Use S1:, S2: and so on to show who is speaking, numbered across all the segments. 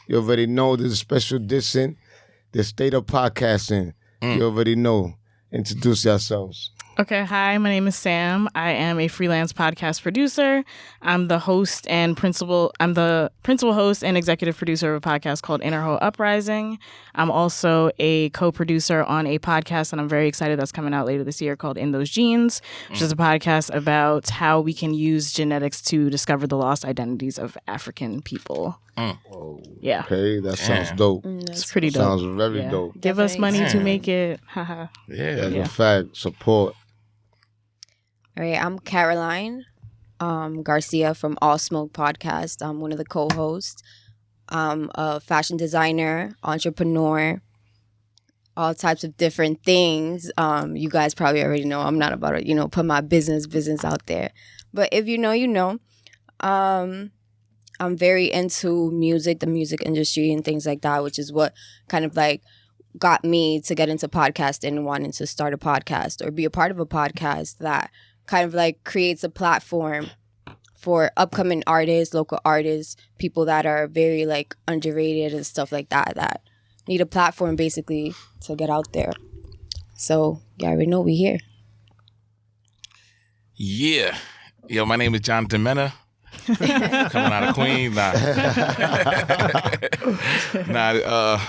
S1: You already know there's a special edition, the State of Podcasting. You already know. Introduce yourselves.
S2: Okay, hi, my name is Sam. I am a freelance podcast producer. I'm the principal host and executive producer of a podcast called Inner Ho Uprising. I'm also a co-producer on a podcast that I'm very excited that's coming out later this year called In Those Genes, which is a podcast about how we can use genetics to discover the lost identities of African people.
S1: Oh,
S2: Yeah.
S1: Okay, that sounds dope.
S2: It's pretty dope.
S1: Sounds very dope.
S2: Give us money to make it. Haha.
S1: That's a fact. Support.
S3: All right, I'm Caroline Garcia from All Smoke Podcast. I'm one of the co-hosts. I'm a fashion designer, entrepreneur, all types of different things. You guys probably already know I'm not about to, put my business out there. But if you know, you know. I'm very into music, the music industry and things like that, which is what kind of like got me to get into podcasting and wanting to start a podcast or be a part of a podcast that kind of like creates a platform for upcoming artists, local artists, people that are very like underrated and stuff like that, that need a platform basically to get out there. So you already know we here.
S4: Yeah. Yo, my name is Jonathan Mena. Coming out of Queens.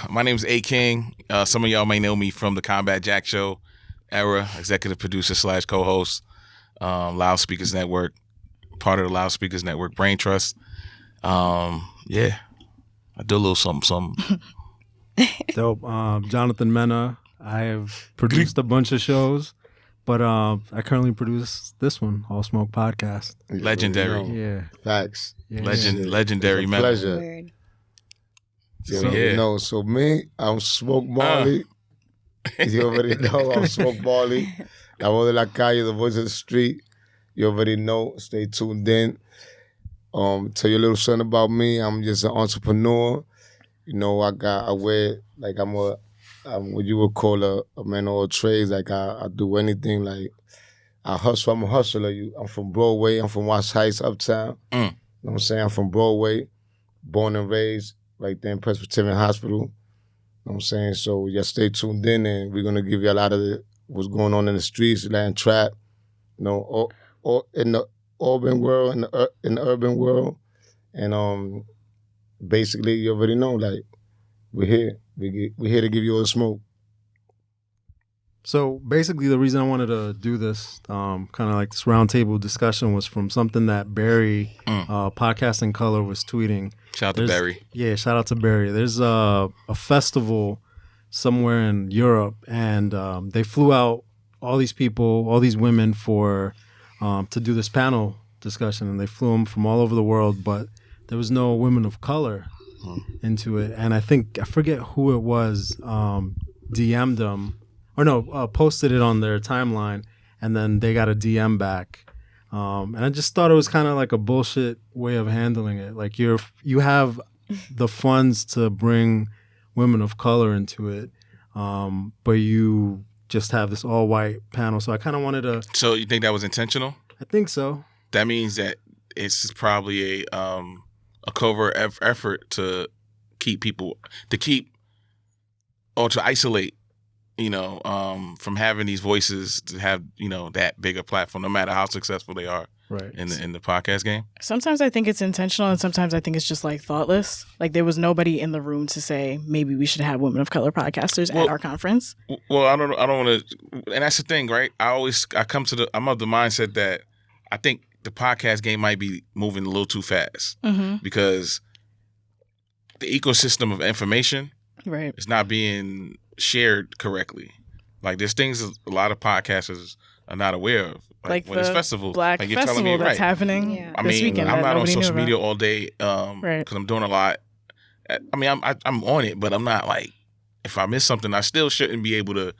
S4: My name is A King. Some of y'all may know me from the Combat Jack Show era, executive producer / co-host. Loudspeakers Network, part of the Loudspeakers Network, Brain Trust. I do a little something.
S5: Dope. Jonathan Mena. I have produced a bunch of shows, but I currently produce this one, All Smoke Podcast.
S4: Legendary.
S5: Yeah.
S1: Facts.
S5: Yeah.
S4: Legendary
S1: It's a
S4: Mena.
S1: pleasure.
S4: Yeah.
S1: So me, I'm Smoke Marley. You already know I'm Smoke Marley. La voz de la calle, the voice of the street. You already know. Stay tuned in. Tell your little son about me. I'm just an entrepreneur. I'm what you would call a man of all trades. Like I do anything. Like I hustle. I'm a hustler. I'm from Broadway. I'm from Watts Heights, Uptown. You know what I'm saying? I'm from Broadway, born and raised right there in Presbyterian Hospital. You know what I'm saying? So just stay tuned in, and we're gonna give you a lot of what's going on in the streets, land trap, all in the urban world, in the urban world, and basically you already know, like we're here, we're here to give you a smoke.
S5: So basically, the reason I wanted to do this, kind of like this roundtable discussion, was from something that Barry, Podcasting Color, was tweeting.
S4: Shout out to Barry.
S5: Yeah, shout out to Barry. There's a festival somewhere in Europe, and they flew out all these people, all these women to do this panel discussion, and they flew them from all over the world, but there was no women of color into it. And I forget who it was, DM'd them, or no, posted it on their timeline, and then they got a DM back. And I just thought it was kind of like a bullshit way of handling it. Like you have the funds to bring women of color into it, but you just have this all white panel. So I kind of wanted to. So
S4: you think that was intentional?
S5: I think so.
S4: That means that it's probably a covert effort to isolate, from having these voices to have that bigger platform, no matter how successful they are. Right. In the podcast game?
S2: Sometimes I think it's intentional, and sometimes I think it's just like thoughtless. Like there was nobody in the room to say maybe we should have women of color podcasters at our conference.
S4: Well, I don't want to, and that's the thing, right? I'm of the mindset that I think the podcast game might be moving a little too fast because the ecosystem of information is not being shared correctly. Like there's things a lot of podcasters are not aware of. Like when it's festival,
S2: Black
S4: like you're
S2: Festival
S4: telling me,
S2: that's happening this weekend.
S4: I'm not on social media all day because I'm doing a lot. I mean, I'm on it, but I'm not like, if I miss something, I still should be able to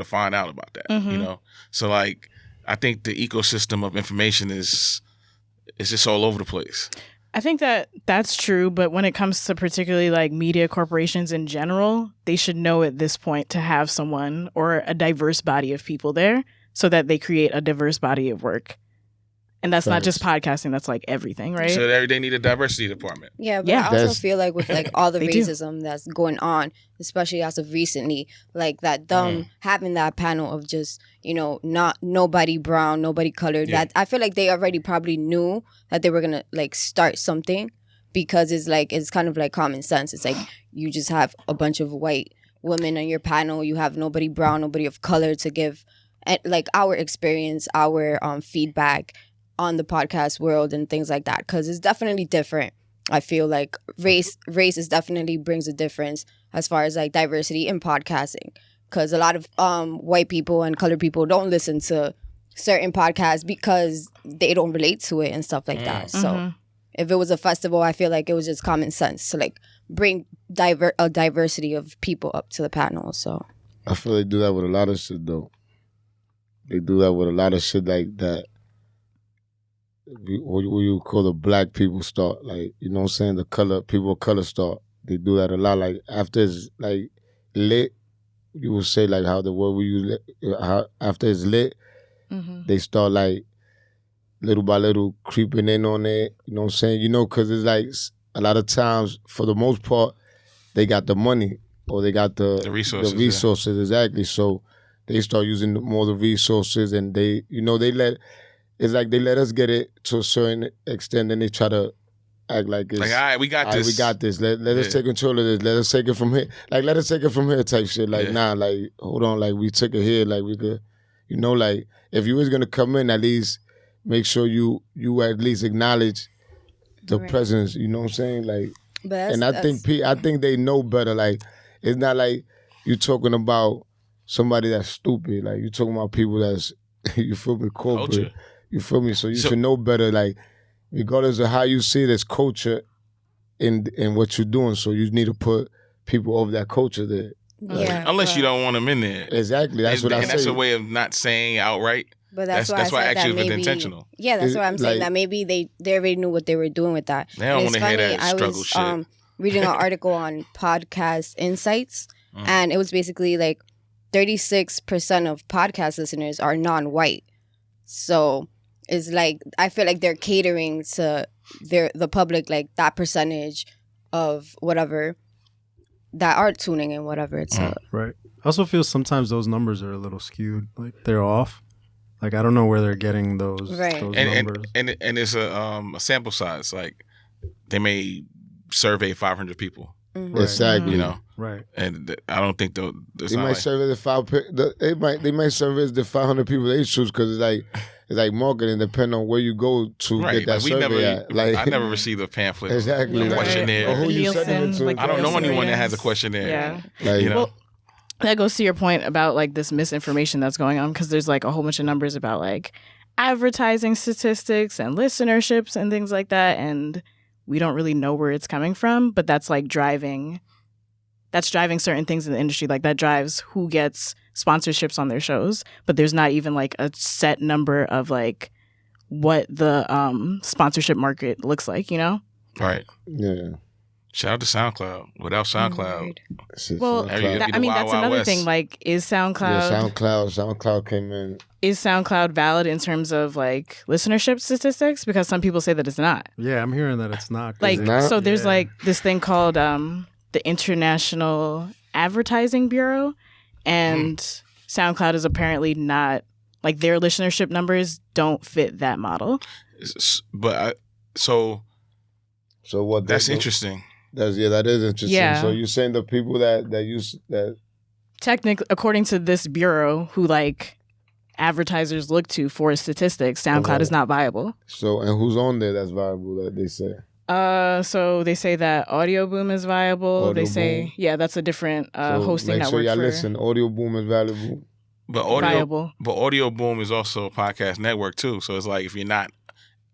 S4: find out about that, So like, I think the ecosystem of information is just all over the place.
S2: I think that's true, but when it comes to particularly like media corporations in general, they should know at this point to have someone or a diverse body of people there so that they create a diverse body of work. And that's not
S1: Facts.
S2: just podcasting, that's like everything, right?
S4: So they need a diversity department.
S3: Yeah, but
S2: Yeah.
S3: I also
S1: That's-
S3: feel like with like all the
S2: They do.
S3: racism that's going on, especially as of recently, like that them having that panel of just, you know, not nobody brown, nobody colored,
S4: Yeah.
S3: that I feel like they already probably knew that they were gonna like start something, because it's like it's kind of like common sense. It's like you just have a bunch of white women on your panel, you have nobody brown, nobody of color to give like our experience, our feedback on the podcast world and things like that, because it's definitely different. I feel like race is definitely brings a difference as far as like diversity in podcasting, because a lot of white people and colored people don't listen to certain podcasts because they don't relate to it and stuff like that. So if it was a festival, I feel like it was just common sense to like bring a diversity of people up to the panel. So
S1: I feel they do that with a lot of shit though. They do that with a lot of shit like that. What you call the black people start, like, you know what I'm saying, the people of color start. They do that a lot. Like after it's like lit, you will say like how the word we use, how after it's lit, they start like little by little creeping in on it. You know what I'm saying? You know, because it's like a lot of times, for the most part, they got the money or they got the
S4: resources.
S1: The resources, exactly. So they start using more of the resources, and they, you know, it's like they let us get it to a certain extent, and they try to act like it's
S4: like, all right, we got this.
S1: We got this. Let us take control of this. Let us take it from here. Like, let us take it from here type shit. Like, nah, like, hold on. Like, we took it here. Like, we could, you know, like, if you was going to come in, at least make sure you at least acknowledge the presence. You know what I'm saying? Like, and I think they know better. Like, it's not like you talking about somebody that's stupid. Like, you talking about people that's, you feel me, corporate.
S4: Culture.
S1: You feel me? So you should know better, like, regardless of how you see this culture in what you're doing. So you need to put people over that culture there.
S3: Yeah,
S4: unless you don't want them in there.
S1: Exactly. That's what I say.
S4: And that's a way of not saying outright.
S3: But that's
S4: why I actually
S3: maybe,
S4: was intentional.
S3: Yeah, that's why I'm saying
S1: like,
S3: that maybe they already knew what they were doing with that.
S4: They don't want to hear that struggle shit.
S3: I was reading an article on Podcast Insights, and it was basically like 36% of podcast listeners are non-white. So it's like, I feel like they're catering to the public, like that percentage of whatever that are tuning in, whatever. It's
S5: right. I also feel sometimes those numbers are a little skewed, like they're off. Like, I don't know where they're getting those numbers.
S4: And it's a sample size. Like, they may survey 500 people.
S3: Right.
S1: Exactly.
S4: You know,
S5: right?
S4: And I don't think they
S1: might survey they might survey the 500 people they choose, because it's like marketing, depending on where you go to get that survey at. Like,
S4: I never received a pamphlet,
S1: exactly,
S4: a questionnaire.
S1: Or who you sending it to?
S2: Like,
S4: I don't know anyone that has a questionnaire.
S2: Yeah,
S1: like,
S4: you know.
S2: Well, that goes to your point about like this misinformation that's going on, because there's like a whole bunch of numbers about like advertising statistics and listenerships and things like that, and we don't really know where it's coming from, but that's like driving certain things in the industry. Like, that drives who gets sponsorships on their shows, but there's not even like a set number of like what the sponsorship market looks like, you know?
S4: Right.
S1: Yeah.
S4: Shout out to SoundCloud. Without SoundCloud,
S2: well,
S4: SoundCloud.
S2: I mean, that's another thing. Like, is
S1: SoundCloud came in.
S2: Is SoundCloud valid in terms of like listenership statistics? Because some people say that it's not.
S5: Yeah, I'm hearing that it's not.
S2: Like,
S1: not?
S2: so there's like this thing called the International Advertising Bureau, and SoundCloud is apparently not, like, their listenership numbers don't fit that model.
S4: But so
S1: what?
S4: That's interesting.
S1: That is interesting.
S2: Yeah.
S1: So you're saying the people that use that,
S2: technically, according to this bureau, who like advertisers look to for statistics, SoundCloud is not viable.
S1: So, and who's on there that's viable, that they say?
S2: So they say that Audio Boom is viable.
S1: Audio
S2: they say,
S1: Boom.
S2: yeah, that's a different hosting
S1: make sure
S2: network.
S1: y'all listen. Audio Boom is valuable.
S4: But Audio Boom is also a podcast network too. So it's like, if you're not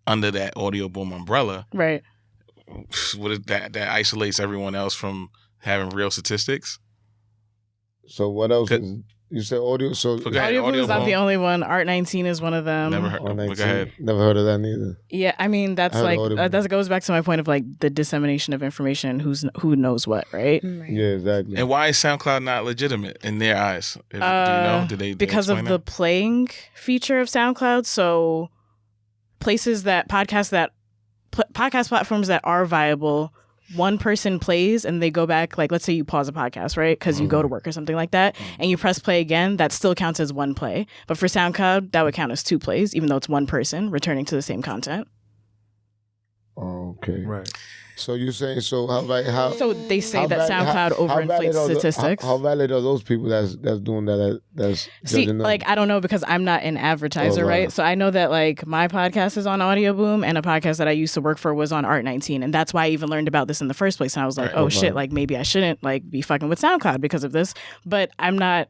S4: under that Audio Boom umbrella,
S2: right?
S4: What is that isolates everyone else from having real statistics.
S1: So what else? You said audio. So
S2: Audio Boom is not the only one. Art 19 is one of them.
S4: Never heard. Go ahead.
S1: Never heard of that neither.
S2: Yeah, I mean, that's like that goes back to my point of like the dissemination of information. Who knows what, right?
S1: Yeah, exactly.
S4: And why is SoundCloud not legitimate in their eyes? Do you know? Did they
S2: because of the playing feature of SoundCloud? So places that podcast platforms that are viable, one person plays and they go back, like let's say you pause a podcast, right? Because you go to work or something like that, and you press play again, that still counts as one play. But for SoundCloud, that would count as 2 plays, even though it's one person returning to the same content.
S1: Okay.
S5: Right.
S1: So you're saying, so
S2: they say that SoundCloud overinflates statistics.
S1: How valid are those people that's doing that? That's
S2: See, like I don't know because I'm not an advertiser, right? So I know that like my podcast is on Audio Boom, and a podcast that I used to work for was on Art19, and that's why I even learned about this in the first place. And I was like, shit, like maybe I shouldn't like be fucking with SoundCloud because of this. But I'm not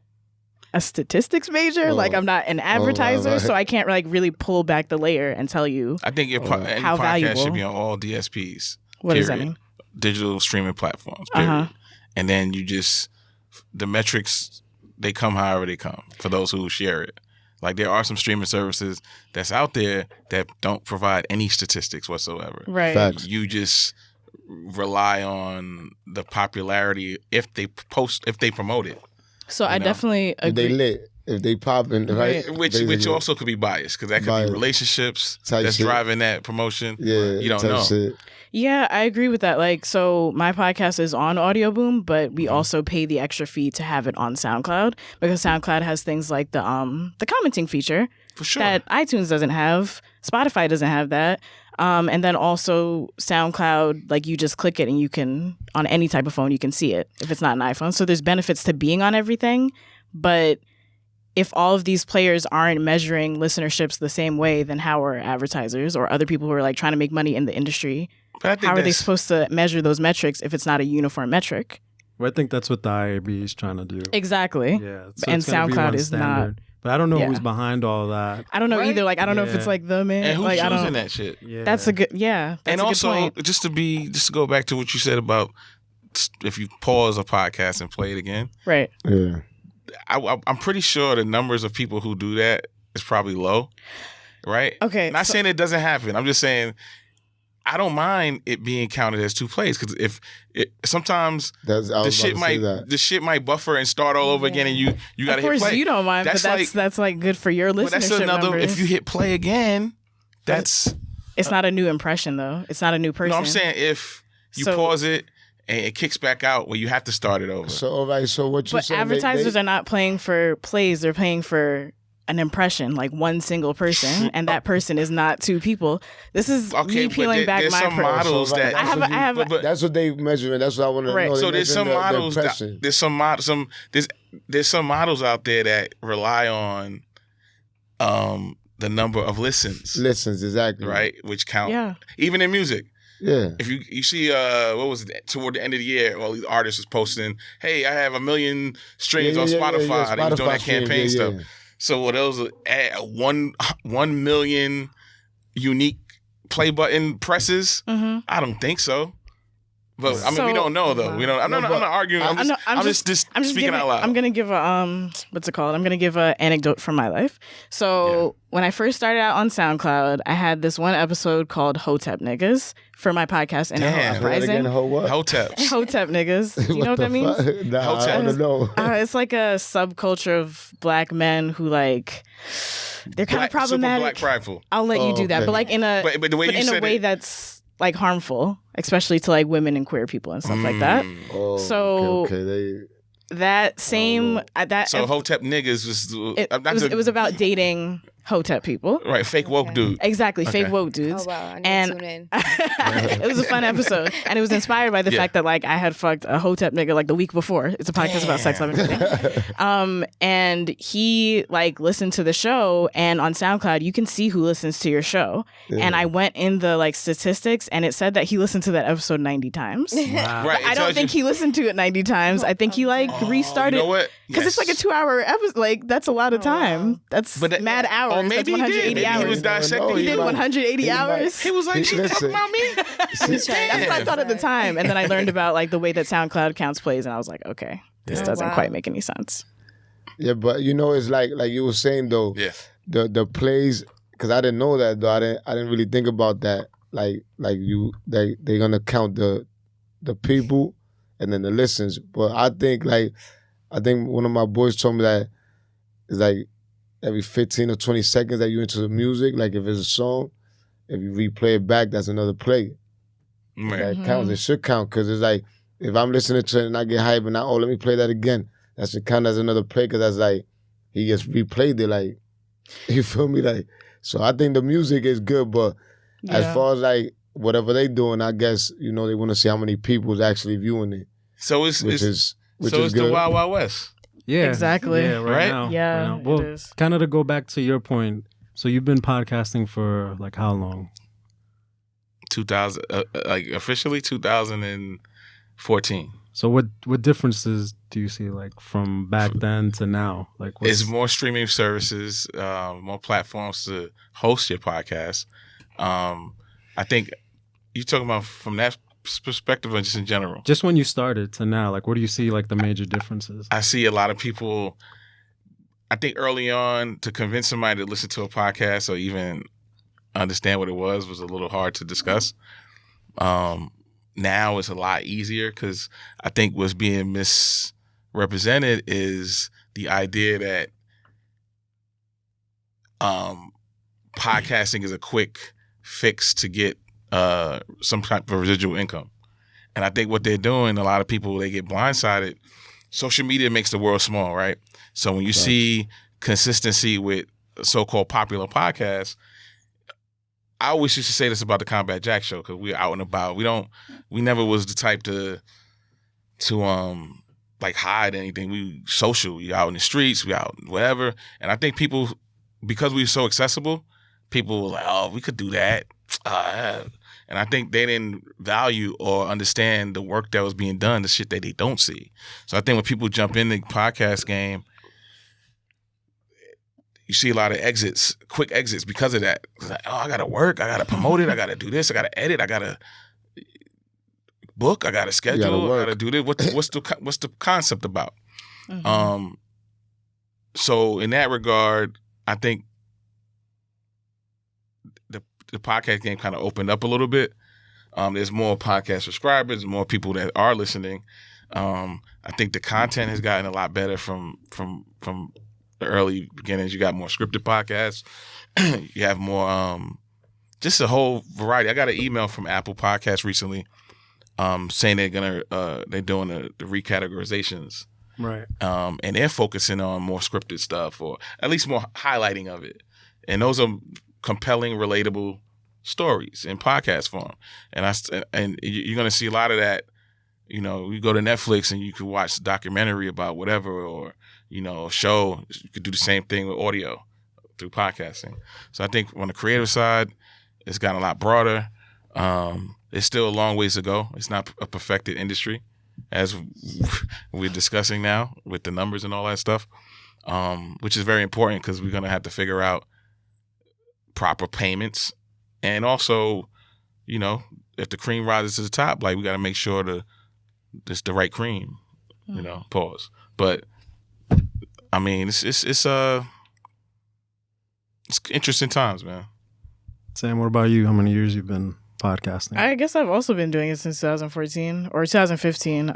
S2: a statistics major, like I'm not an advertiser, so I can't like really pull back the layer and tell you.
S4: I think any
S2: how
S4: podcast
S2: valuable
S4: should be on all DSPs.
S2: What
S4: period.
S2: does that mean?
S4: Digital streaming platforms. Period. And then the metrics, they come however they come for those who share it. Like there are some streaming services that's out there that don't provide any statistics whatsoever.
S2: Right.
S1: Facts.
S4: You just rely on the popularity if they promote it.
S2: So I definitely agree.
S1: If they lit, if they popping, right?
S4: Which also could be biased because that could be relationships that's driving that promotion.
S1: Yeah,
S4: you don't know.
S1: Shit.
S2: Yeah, I agree with that. Like, so my podcast is on Audio Boom, but we also pay the extra fee to have it on SoundCloud because SoundCloud has things like the commenting feature
S4: For sure.
S2: that iTunes doesn't have, Spotify doesn't have that, and then also SoundCloud, like you just click it and you can on any type of phone you can see it if it's not an iPhone. So there's benefits to being on everything, but if all of these players aren't measuring listenerships the same way, then how are advertisers or other people who are like trying to make money in the industry? How are they supposed to measure those metrics if it's not a uniform metric?
S5: Well, I think that's what the IAB is trying to do.
S2: Exactly.
S5: Yeah.
S2: So and SoundCloud is not.
S5: But I don't know who's behind all of that.
S2: I don't know either. Like I don't know if it's like the man.
S4: And who's
S2: like,
S4: choosing that shit?
S5: Yeah.
S2: That's a good. Yeah. That's
S4: and
S2: a
S4: also,
S2: good point.
S4: just to go back to what you said about if you pause a podcast and play it again.
S2: Right.
S1: Yeah.
S4: I'm pretty sure the numbers of people who do that is probably low, right?
S2: Okay.
S4: Not saying it doesn't happen. I'm just saying I don't mind it being counted as 2 plays because sometimes the shit might buffer and start all over again, and you got to hit play.
S2: Of course, you don't mind, but that's like good for your listenership.
S4: But that's another.
S2: Numbers.
S4: If you hit play again, that's.
S2: It's not a new impression though. It's not a new person.
S4: No, I'm saying if you pause it. And it kicks back out where you have to start it over.
S1: So, all right. So what you saying?
S2: But advertisers are not playing for plays. They're paying for an impression, like one single person, and that person is not 2 people. This is me peeling back my
S4: models that
S2: I have.
S1: That's what they measure. That's what I want to know.
S4: So there's some models. There's some models out there that rely on the number of listens.
S1: Listens, exactly.
S4: Right, which count even in music.
S1: Yeah.
S4: If you see what was it toward the end of the year, all these artists was posting, "Hey, I have 1 million streams on Spotify." They was doing that campaign stuff. So what those 1 million unique play button presses?
S2: Mm-hmm.
S4: I don't think so. But I mean, we don't know though. We don't. I'm not arguing. I'm just speaking out loud.
S2: I'm gonna give a what's it called? I'm gonna give an anecdote from my life. So when I first started out on SoundCloud, I had this one episode called Hotep Niggas for my podcast and Uprising.
S4: Hotep
S2: Niggas. Do you know what that means?
S1: Nah, I don't know.
S2: It's like a subculture of black men who like they're kind of problematic.
S4: Super black prideful.
S2: I'll let you do that, but like in a
S4: but the way you said
S2: a way that's like harmful, especially to like women and queer people and stuff like that. So that same
S4: So Hotep Niggas was
S2: it was about dating Hotep people.
S4: Right, fake woke dude.
S2: Exactly, fake woke dudes.
S3: Oh wow, I need
S2: and
S3: to tune in.
S2: It was a fun episode, and it was inspired by the fact that like I had fucked a Hotep nigga like the week before. It's a podcast about sex, love, and everything. And he like listened to the show, and on SoundCloud you can see who listens to your show. Yeah. And I went in the like statistics, and it said that he listened to that episode 90 times.
S5: Wow.
S4: Right,
S2: I don't think he listened to it 90 times. I think he like restarted.
S4: You know what?
S2: Because it's like a 2-hour episode. Like that's a lot of time. That's mad hours.
S4: Or maybe
S2: that's 180
S4: maybe
S2: hours.
S4: He was dissecting.
S2: He did 180 hours.
S4: He was like, "She talking about me."
S2: That's what I thought at the time, and then I learned about like the way that SoundCloud counts plays, and I was like, okay, this doesn't quite make any sense.
S1: Yeah, but you know, it's like you were saying though.
S4: Yeah.
S1: The plays, because I didn't know that though. I didn't really think about that. They're gonna count the people and then the listens. But I think one of my boys told me that it's like every 15 or 20 seconds that you're into the music, like if it's a song, if you replay it back, that's another play.
S4: Right.
S1: That counts. It should count because it's like if I'm listening to it and I get hype and let me play that again. That should count as another play because that's like he just replayed it. Like you feel me? Like so, I think the music is good, but as far as like whatever they doing, I guess they want to see how many people is actually viewing it.
S4: So it's
S1: good.
S4: the Wild Wild West.
S5: Yeah,
S2: exactly.
S5: Yeah,
S4: right?
S5: now.
S2: Yeah,
S5: right now. Well,
S2: it is.
S5: Kind of to go back to your point. So you've been podcasting for like how long?
S4: 2000, like officially 2014.
S5: So what differences do you see like from back then to now? Like
S4: it's more streaming services, more platforms to host your podcast. I think you're talking about from that perspective or just in general?
S5: Just when you started to now, like what do you see like the major differences?
S4: I see a lot of people, I think early on to convince somebody to listen to a podcast or even understand what it was a little hard to discuss. Now it's a lot easier because I think what's being misrepresented is the idea that podcasting is a quick fix to get some type of residual income. And I think what they're doing, a lot of people, they get blindsided. Social media makes the world small, right? So when you see consistency with so-called popular podcasts, I always used to say this about the Combat Jack show because we're out and about. We never was the type to like hide anything. We social. We out in the streets. We out whatever. And I think people, because we were so accessible, people were like, "Oh, we could do that." And I think they didn't value or understand the work that was being done, the shit that they don't see. So I think when people jump in the podcast game, you see a lot of exits, quick exits because of that. It's like, oh, I got to work. I got to promote it. I got to do this. I got to edit. I got to book. I got to schedule. I got to do this. What's the concept about? Mm-hmm. So in that regard, I think the podcast game kind of opened up a little bit. There's more podcast subscribers, more people that are listening. I think the content has gotten a lot better from the early beginnings. You got more scripted podcasts. You have more, just a whole variety. I got an email from Apple Podcasts recently saying they're doing the recategorizations.
S5: Right.
S4: And they're focusing on more scripted stuff or at least more highlighting of it. And those are compelling, relatable stories in podcast form. And you're going to see a lot of that. You go to Netflix and you can watch a documentary about whatever or, a show. You could do the same thing with audio through podcasting. So I think on the creative side, it's gotten a lot broader. It's still a long ways to go. It's not a perfected industry, as we're discussing now with the numbers and all that stuff, which is very important because we're going to have to figure out proper payments. And also, if the cream rises to the top, like we got to make sure it's the right cream, pause. But I mean, it's interesting times, man.
S5: Sam, what about you? How many years you've been podcasting?
S2: I guess I've also been doing it since 2014 or 2015.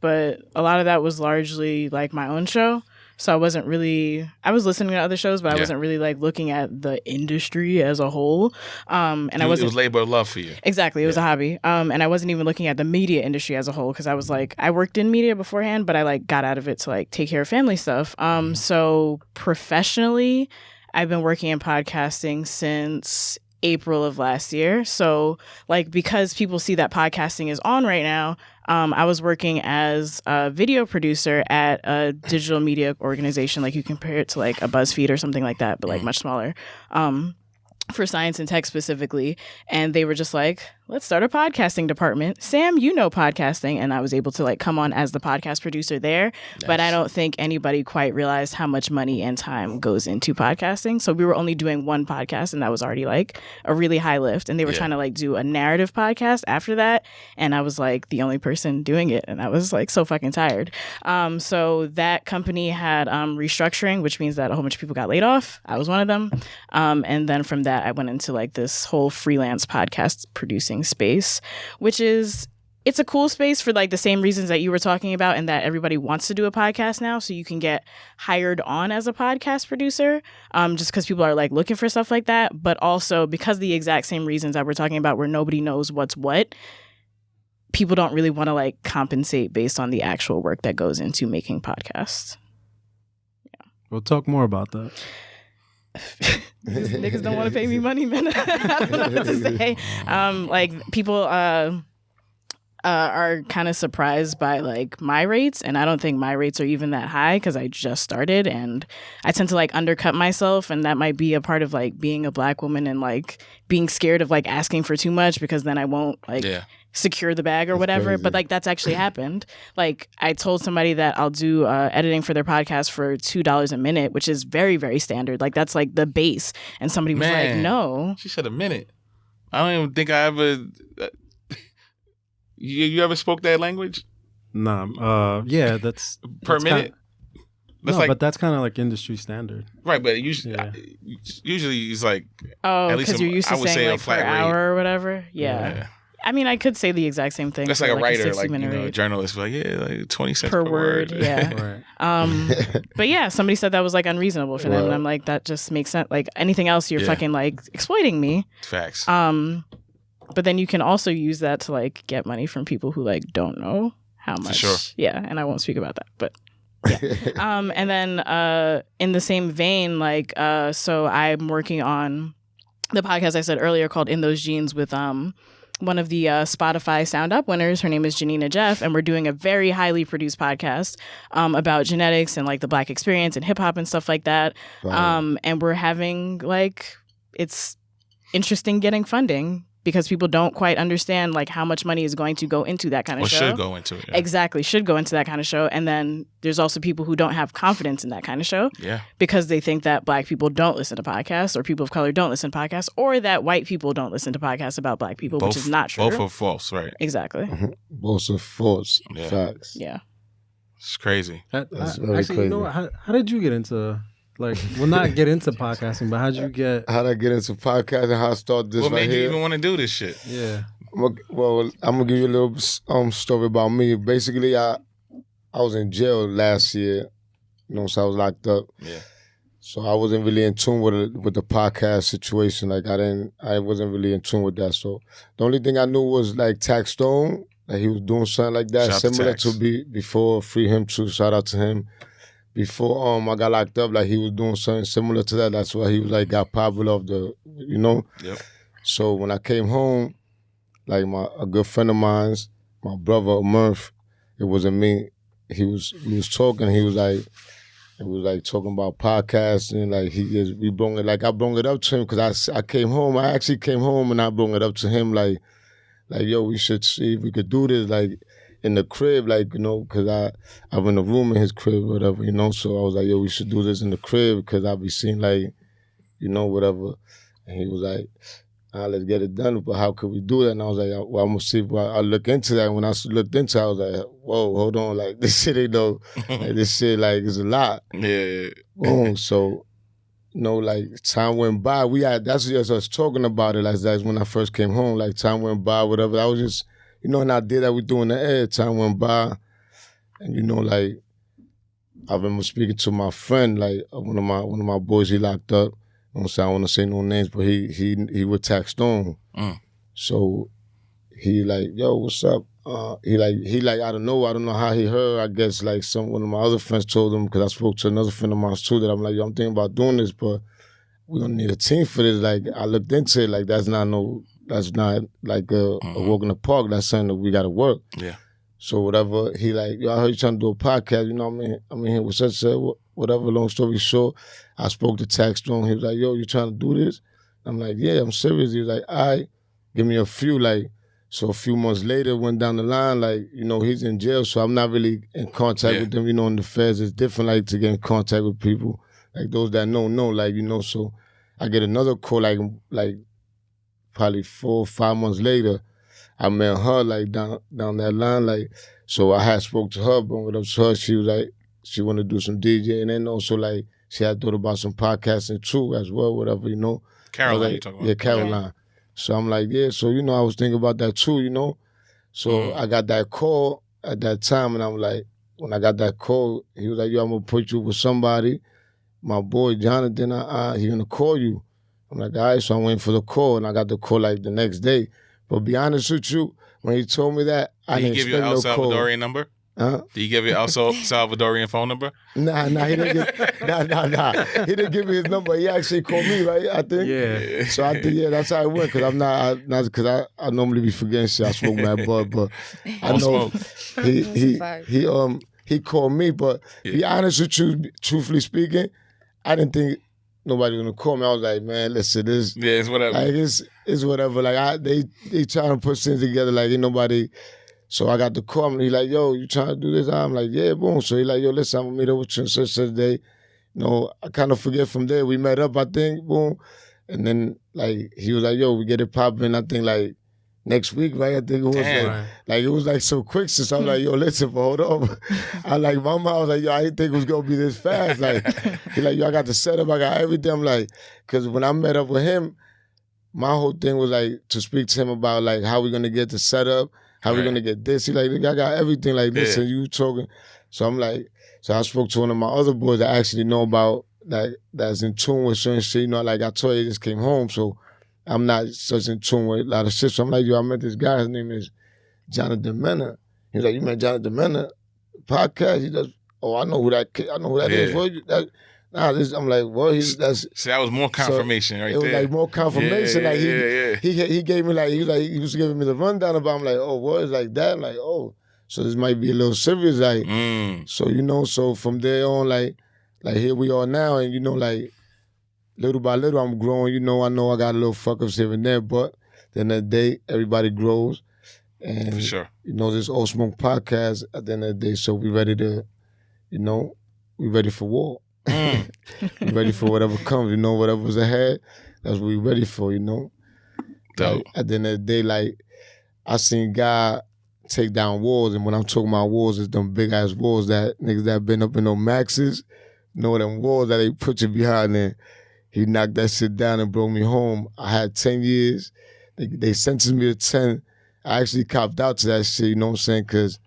S2: But a lot of that was largely like my own show. So I was listening to other shows, but I wasn't really like looking at the industry as a whole. It
S4: was labor of love for you.
S2: Exactly. It was a hobby. And I wasn't even looking at the media industry as a whole because I was like, I worked in media beforehand, but I like got out of it to like take care of family stuff. So professionally, I've been working in podcasting since April of last year. So like, because people see that podcasting is on right now, I was working as a video producer at a digital media organization. Like you compare it to like a BuzzFeed or something like that, but like much smaller, for science and tech specifically. And they were just like, let's start a podcasting department. Sam, podcasting. And I was able to like come on as the podcast producer there. Nice. But I don't think anybody quite realized how much money and time goes into podcasting. So we were only doing one podcast and that was already like a really high lift. And they were trying to like do a narrative podcast after that. And I was like the only person doing it. And I was like so fucking tired. So that company had restructuring, which means that a whole bunch of people got laid off. I was one of them. And then from that, I went into like this whole freelance podcast producing space, which is it's a cool space for like the same reasons that you were talking about, and that everybody wants to do a podcast now, so you can get hired on as a podcast producer, just because people are like looking for stuff like that. But also because the exact same reasons that we're talking about, where nobody knows what's what, people don't really want to like compensate based on the actual work that goes into making podcasts.
S5: We'll talk more about that.
S2: These niggas don't want to pay me money, man. I don't know what to say. Like people are kind of surprised by like my rates, and I don't think my rates are even that high because I just started, and I tend to like undercut myself, and that might be a part of like being a Black woman and like being scared of like asking for too much because then I won't like secure the bag or whatever. But like that's actually happened. Like I told somebody that I'll do editing for their podcast for $2 a minute, which is very, very standard. Like that's like the base, and somebody was like, "No."
S4: She said a minute. I don't even think I ever. You ever spoke that language?
S5: Nah. Yeah, that's
S4: per minute.
S5: But that's kind of like industry standard,
S4: right? But usually it's like
S2: because you're used to saying like per hour or whatever. Yeah. I mean, I could say the exact same thing.
S4: That's like a writer, like a journalist, like 20 cents per
S2: word. Yeah. Right. But yeah, somebody said that was like unreasonable for them, and I'm like, that just makes sense. Like anything else, you're fucking like exploiting me.
S4: Facts.
S2: But then you can also use that to like get money from people who like don't know how much.
S4: Sure.
S2: Yeah, and I won't speak about that, but yeah. And then in the same vein, like so I'm working on the podcast I said earlier called In Those Genes with one of the Spotify Sound Up winners. Her name is Janina Jeff, and we're doing a very highly produced podcast about genetics and like the Black experience and hip hop and stuff like that. Wow. And we're having like, it's interesting getting funding because people don't quite understand like how much money is going to go into that kind of show.
S4: Or should go into it. Yeah.
S2: Exactly, should go into that kind of show. And then there's also people who don't have confidence in that kind of show.
S4: Yeah.
S2: Because they think that Black people don't listen to podcasts, or people of color don't listen to podcasts, or that white people don't listen to podcasts about Black people, which is not true.
S4: Both are false, right?
S2: Exactly.
S1: Both are false.
S4: Yeah.
S1: Facts.
S2: Yeah.
S4: It's crazy.
S5: That's very crazy. You know what? How did you get into... Like, well, not get into podcasting, but how'd I
S1: get into podcasting? How I started this?
S4: What
S1: right
S4: made
S1: here?
S4: you even want to do this shit?
S5: Yeah.
S1: Well, I'm gonna give you a little story about me. Basically, I was in jail last year. You know, so I was locked up.
S4: Yeah.
S1: So I wasn't really in tune with the podcast situation. Like I wasn't really in tune with that. So the only thing I knew was like Taxstone, like he was doing something like that, similar to before Free Him Too. Shout out to him. Before I got locked up, like he was doing something similar to that. That's why he was like got popular of the, you know.
S4: Yep.
S1: So when I came home, like a good friend of mine's, my brother Murph, it wasn't me. We was talking. He was like talking about podcasting. Like I brought it up to him because I came home. I actually came home and I brought it up to him like yo, we should see if we could do this like in the crib, like, you know, because I'm in a room in his crib, whatever, you know. So I was like, yo, we should do this in the crib because I'll be seeing like, you know, whatever. And he was like, let's get it done. But how could we do that? And I was like, well, I'm gonna see if I look into that. And when I looked into it, I was like, whoa, hold on, like this shit ain't no, like, this shit like is a lot.
S4: Yeah.
S1: Boom. So, you know, like time went by. That's just us talking about it. Like that's when I first came home. Like time went by, whatever. I was just, you know, an idea that we do in the air. Time went by, and you know, like I remember speaking to my friend, like one of my boys. He locked up. I don't want to say no names, but he was Taxstone. So he like, yo, what's up? He like I don't know how he heard. I guess like one of my other friends told him, because I spoke to another friend of mine too, that I'm like, yo, I'm thinking about doing this, but we're gonna need a team for this. Like I looked into it, like that's not like a walk in the park. That's something that we gotta work.
S4: Yeah.
S1: So whatever, he like, yo, I heard you trying to do a podcast, you know what I mean? I mean, with such whatever, long story short, I spoke to Taxstone. He was like, yo, you trying to do this? I'm like, yeah, I'm serious. He was like, all right, give me a few, like, so a few months later, went down the line, like, you know, he's in jail, so I'm not really in contact with them, you know, in the feds. It's different, like, to get in contact with people, like, those that know, like, you know, so I get another call, like probably 4 or 5 months later, I met her, like, down that line, like, so I had spoke to her, brought it up to her. She was like, she wanted to do some DJing, and also, like, she had thought about some podcasting, too, as well, whatever, you know.
S4: Caroline,
S1: like,
S4: you talking about?
S1: Yeah, Caroline. Okay. So I'm like, yeah, so, you know, I was thinking about that, too, you know. So I got that call at that time, and I'm like, when I got that call, he was like, yo, I'm gonna put you with somebody. My boy Jonathan, he gonna call you. I'm like, all right, so I'm waiting for the call, and I got the call like the next day. But be honest with you, when he told me that, I didn't expect no call.
S4: Did he give you El Salvadorian number?
S1: Huh?
S4: Did he give you El Salvadorian phone number?
S1: Nah, he didn't get, He didn't give me his number. He actually called me, right? I think.
S5: Yeah.
S1: So I think, that's how it went. Cause I'm not because I normally be forgetting shit. I smoke mad bud, but I know he called me. But be honest with you, truthfully speaking, I didn't think nobody was gonna call me. I was like, man, listen, this
S4: it's whatever.
S1: Like it's whatever. Like they trying to put things together. Like ain't nobody. So I got the call, and he like, yo, you trying to do this? I'm like, yeah, boom. So he like, yo, listen, I'm gonna meet up with you on such day. I kind of forget from there. We met up, I think, boom. And then, like, he was like, yo, we get it popping, I think, like, next week, right? I think it was it was like so quick. So I was like, yo, listen, but hold up. I like, my mom was like, yo, I didn't think it was gonna be this fast. Like, he like, yo, I got the setup, I got everything. I'm like, because when I met up with him, my whole thing was like to speak to him about like how we gonna get the setup. How we gonna get this? He like, I got everything. Like, listen, you talking. So I'm like, so I spoke to one of my other boys that actually know about, like, that's in tune with certain shit. Like I told you, I just came home, so I'm not such in tune with a lot of shit. So I'm like, yo, I met this guy. His name is Jonathan Mena. He's like, you met Jonathan Mena? Podcast? He does. Oh, I know who that is. What, I'm like, well, that's.
S4: See, that was more confirmation right there.
S1: It was like more confirmation. He gave me like he was giving me the rundown about. I'm like, oh, what is like that? I'm like, oh, so this might be a little serious. Like, so so from there on, like here we are now, and like little by little, I'm growing. I know I got a little fuck ups here and there, but then the day everybody grows, and
S4: for sure,
S1: this Old Smoke podcast. At the end of the day, so we ready to, we ready for war. We ready for whatever comes, whatever's ahead, that's what we ready for,
S4: Dope.
S1: Like, at the end of the day, like, I seen God take down walls, and when I'm talking about walls, it's them big ass walls that niggas that been up in them maxes, them walls that they put you behind there. He knocked that shit down and brought me home. I had 10 years. They sentenced me to 10. I actually copped out to that shit, you know what I'm saying? Because,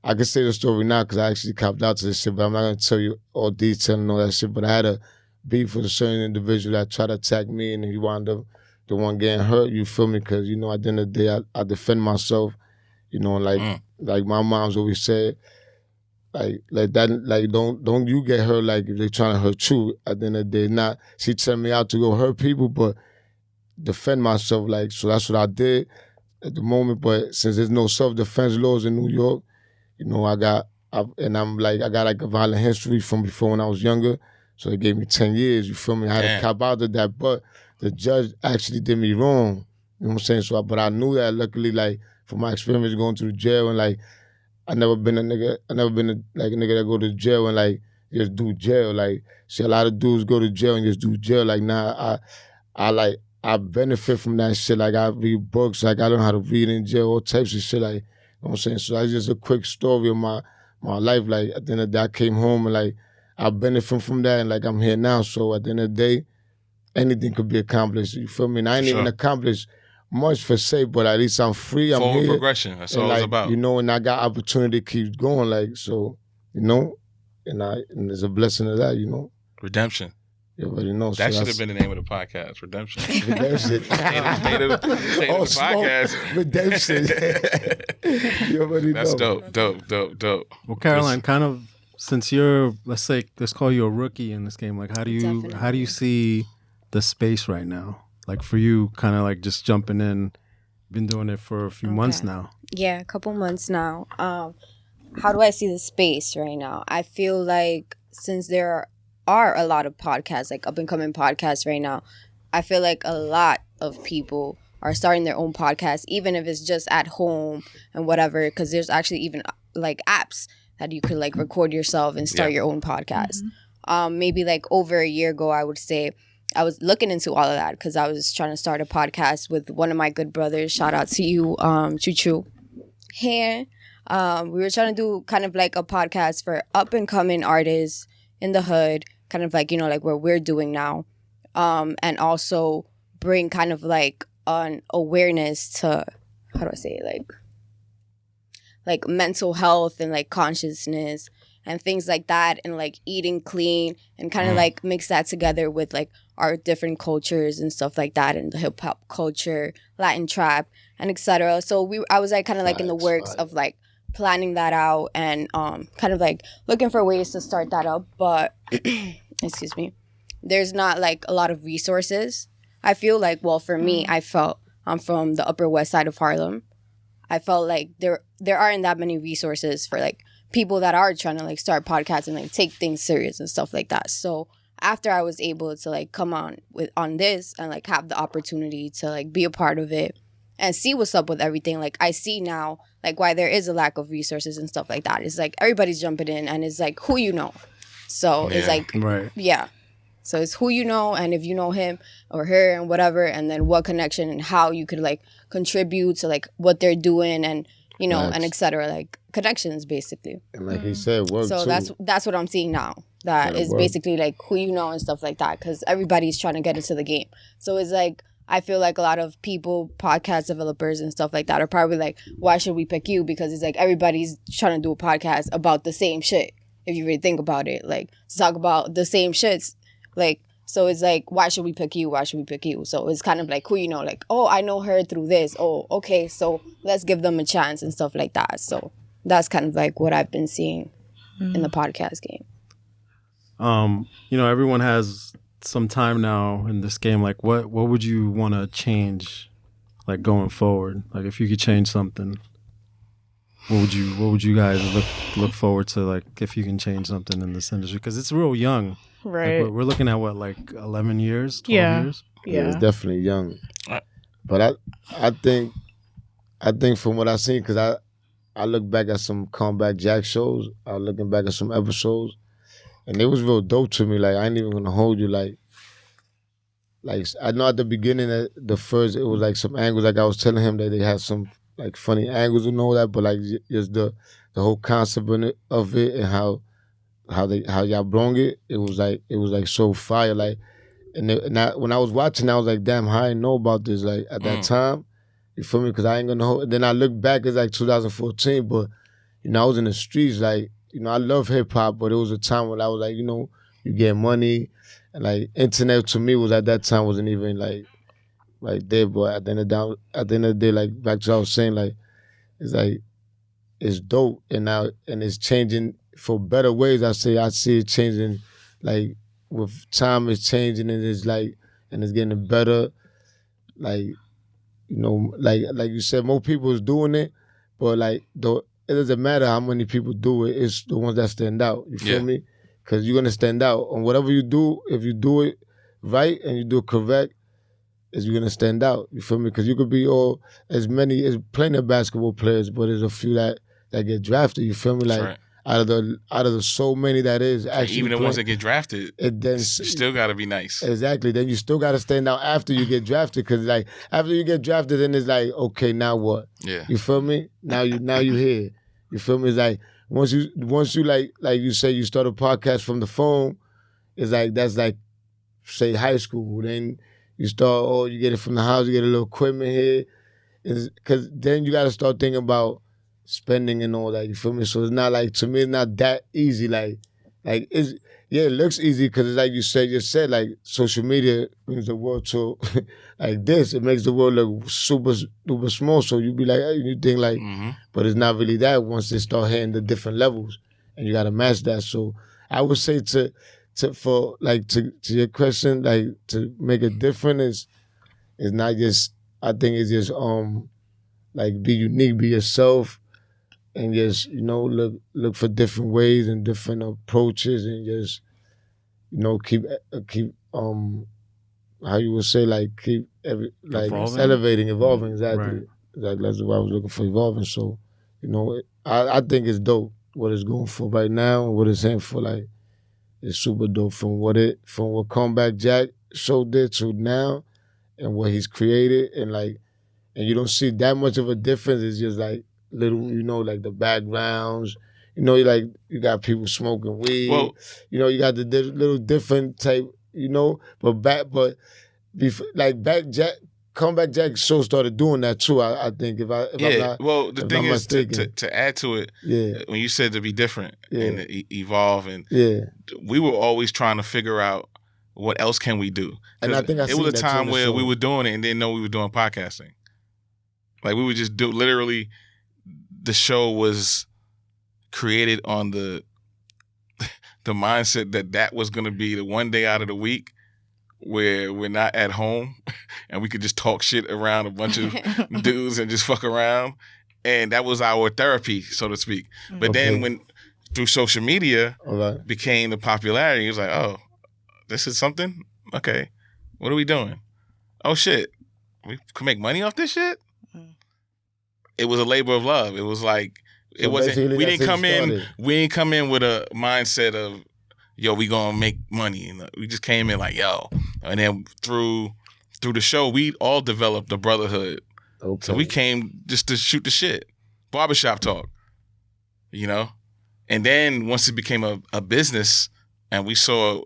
S1: I can say the story now because I actually copped out to this shit, but I'm not going to tell you all detail and all that shit. But I had a beef with a certain individual that tried to attack me, and he wound up the one getting hurt, you feel me? Because, at the end of the day, I defend myself, like my mom's always said, like that, like don't you get hurt like if they trying to hurt you. At the end of the day, not, she tell me out to go hurt people, but defend myself, like, so that's what I did at the moment. But since there's no self-defense laws in New York, I got like a violent history from before when I was younger. So they gave me 10 years, you feel me? I had to cop out of that, but the judge actually did me wrong. You know what I'm saying? So, but I knew that luckily, like, from my experience going to the jail, and like, I never been a nigga that go to jail and like just do jail. Like, see, a lot of dudes go to jail and just do jail. Like, nah, I benefit from that shit. Like, I read books, like I learn how to read in jail, all types of shit, like, you know what I'm saying? So that's just a quick story of my life. Like, at the end of the day, I came home and like I benefit from that, and like I'm here now. So at the end of the day, anything could be accomplished. You feel me? And I ain't even accomplished much for say, but at least I'm free. I'm
S4: Forward
S1: here.
S4: Progression. That's all
S1: like,
S4: it's about.
S1: And I got opportunity to keep going. Like, so, and there's a blessing of that,
S4: Redemption.
S1: You already know.
S4: That
S1: so
S4: should have been the name of the podcast. Redemption.
S1: Redemption.
S4: Name of the podcast.
S1: Redemption. You already know.
S4: That's dope.
S5: Well, Caroline, kind of, since you're, let's call you a rookie in this game. Like, how do you see the space right now? Like, for you, kind of like just jumping in, been doing it for a few months now.
S3: Yeah, a couple months now. How do I see the space right now? I feel like since there are a lot of podcasts, like up and coming podcasts right now, I feel like a lot of people are starting their own podcast, even if it's just at home and whatever, because there's actually even like apps that you could like record yourself and start your own podcast. Maybe like over a year ago, I would say I was looking into all of that because I was trying to start a podcast with one of my good brothers. Shout out to you, Choo Choo. Here, we were trying to do kind of like a podcast for up and coming artists in the hood, kind of like, like what we're doing now. And also bring kind of like an awareness to how do I say it? Like mental health and like consciousness and things like that, and like eating clean, and kind of like mix that together with like our different cultures and stuff like that, and the hip hop culture, Latin trap, and etc. So I was like kind of like in the works of like planning that out, and kind of like looking for ways to start that up, but excuse me, there's not like a lot of resources. I feel like, well, for me, I felt I'm from the Upper West Side of Harlem. I felt like there aren't that many resources for like people that are trying to like start podcasts and like take things serious and stuff like that. So after I was able to like come on this and like have the opportunity to like be a part of it and see what's up with everything, like I see now like why there is a lack of resources and stuff like that. It's like everybody's jumping in, and it's like who you know. So it's like yeah. So it's who you know, and if you know him or her and whatever, and then what connection and how you could like contribute to like what they're doing, and you know, and etc. Like connections basically.
S1: And like he said, work
S3: so
S1: too.
S3: that's what I'm seeing now. That is basically like who you know and stuff like that, because everybody's trying to get into the game. So it's like I feel like a lot of people, podcast developers and stuff like that, are probably like, why should we pick you? Because it's like everybody's trying to do a podcast about the same shit. If you really think about it, like to talk about the same shits. Like, so it's like, why should we pick you? Why should we pick you? So it's kind of like who you know, like, oh, I know her through this. Oh, okay, so let's give them a chance and stuff like that. So that's kind of like what I've been seeing in the podcast game.
S5: You know, everyone has some time now in this game. Like, what would you want to change, like going forward? Like, if you could change something, what would you guys look forward to? Like, if you can change something in this industry, because it's real young.
S2: Right.
S5: Like we're looking at what, like 11 years, 12 years?
S1: Yeah, it's definitely young. But I think from what I've seen, because I look back at some Comeback Jack shows, I was looking back at some episodes, and it was real dope to me. Like, I ain't even gonna hold you. Like I know at the beginning, it was like some angles. Like I was telling him that they had some like funny angles and all that, but like just the whole concept of it and how y'all brung it. It was like so fire. Like, when I was watching, I was like, damn, how I didn't know about this. Like at that time, you feel me? Because I ain't gonna hold. And then I look back, it's like 2014, but you know I was in the streets. Like, you know, I love hip hop, but it was a time when I was like, you know, you get money, and like internet to me was at that time wasn't even like there. But at the end of the day, like back to what I was saying, like it's dope, and now it's changing for better ways. I see it changing, like with time it's changing, and it's like, and it's getting better. Like, you know, like you said, more people is doing it, but like it doesn't matter how many people do it. It's the ones that stand out. You feel me? Because you're gonna stand out on whatever you do. If you do it right and you do it correct, you're gonna stand out. You feel me? Because you could be as plenty of basketball players, but there's a few that get drafted. You feel me? Like. Right. Out of the so many that is actually
S4: even the ones that get drafted, then still got to be nice.
S1: Exactly. Then you still got to stand out after you get drafted, because like after you get drafted, then it's like, okay, now what?
S4: Yeah.
S1: You feel me? Now you here. You feel me? It's like once you like you say you start a podcast from the phone, it's like that's like say high school. Then you start you get it from the house, you get a little equipment here, because then you got to start thinking about spending and all that, you feel me? So it's not like, to me, it's not that easy. Like it looks easy because it's like you said, like social media brings the world to like this. It makes the world look super, super small. So you be like, hey, you think like, but it's not really that once they start hitting the different levels, and you got to match that. So I would say to your question, like to make it different is not just, I think it's just like be unique, be yourself. And just, you know, look for different ways and different approaches, and just, you know, keep how you would say, like keep elevating, evolving. Exactly. Right. Exactly. That's what I was looking for, evolving. So, you know, I think it's dope what it's going for right now, and what it's in for. Like, it's super dope from what Comeback Jack show did to now, and what he's created, and you don't see that much of a difference. It's just like little, you know, like the backgrounds, you know, you got people smoking weed, you know, you got the little different type, you know, back Jack Comeback Jack show started doing that too. I think if I'm not,
S4: well, the thing is to add to it.
S1: Yeah.
S4: When you said to be different and evolve, and
S1: yeah,
S4: we were always trying to figure out what else can we do.
S1: And I think
S4: it was a time where we were doing it and didn't know we were doing podcasting. Like we would just do literally. The show was created on the mindset that was going to be the one day out of the week where we're not at home and we could just talk shit around a bunch of dudes and just fuck around. And that was our therapy, so to speak. But then when through social media became the popularity, it was like, oh, this is something? Okay. What are we doing? Oh, shit. We can make money off this shit? It was a labor of love. It was like, it wasn't, we didn't come in with a mindset of, yo, we gonna make money. And we just came in like, yo. And then through the show, we all developed a brotherhood. Okay. So we came just to shoot the shit. Barbershop talk, you know? And then once it became a business and we saw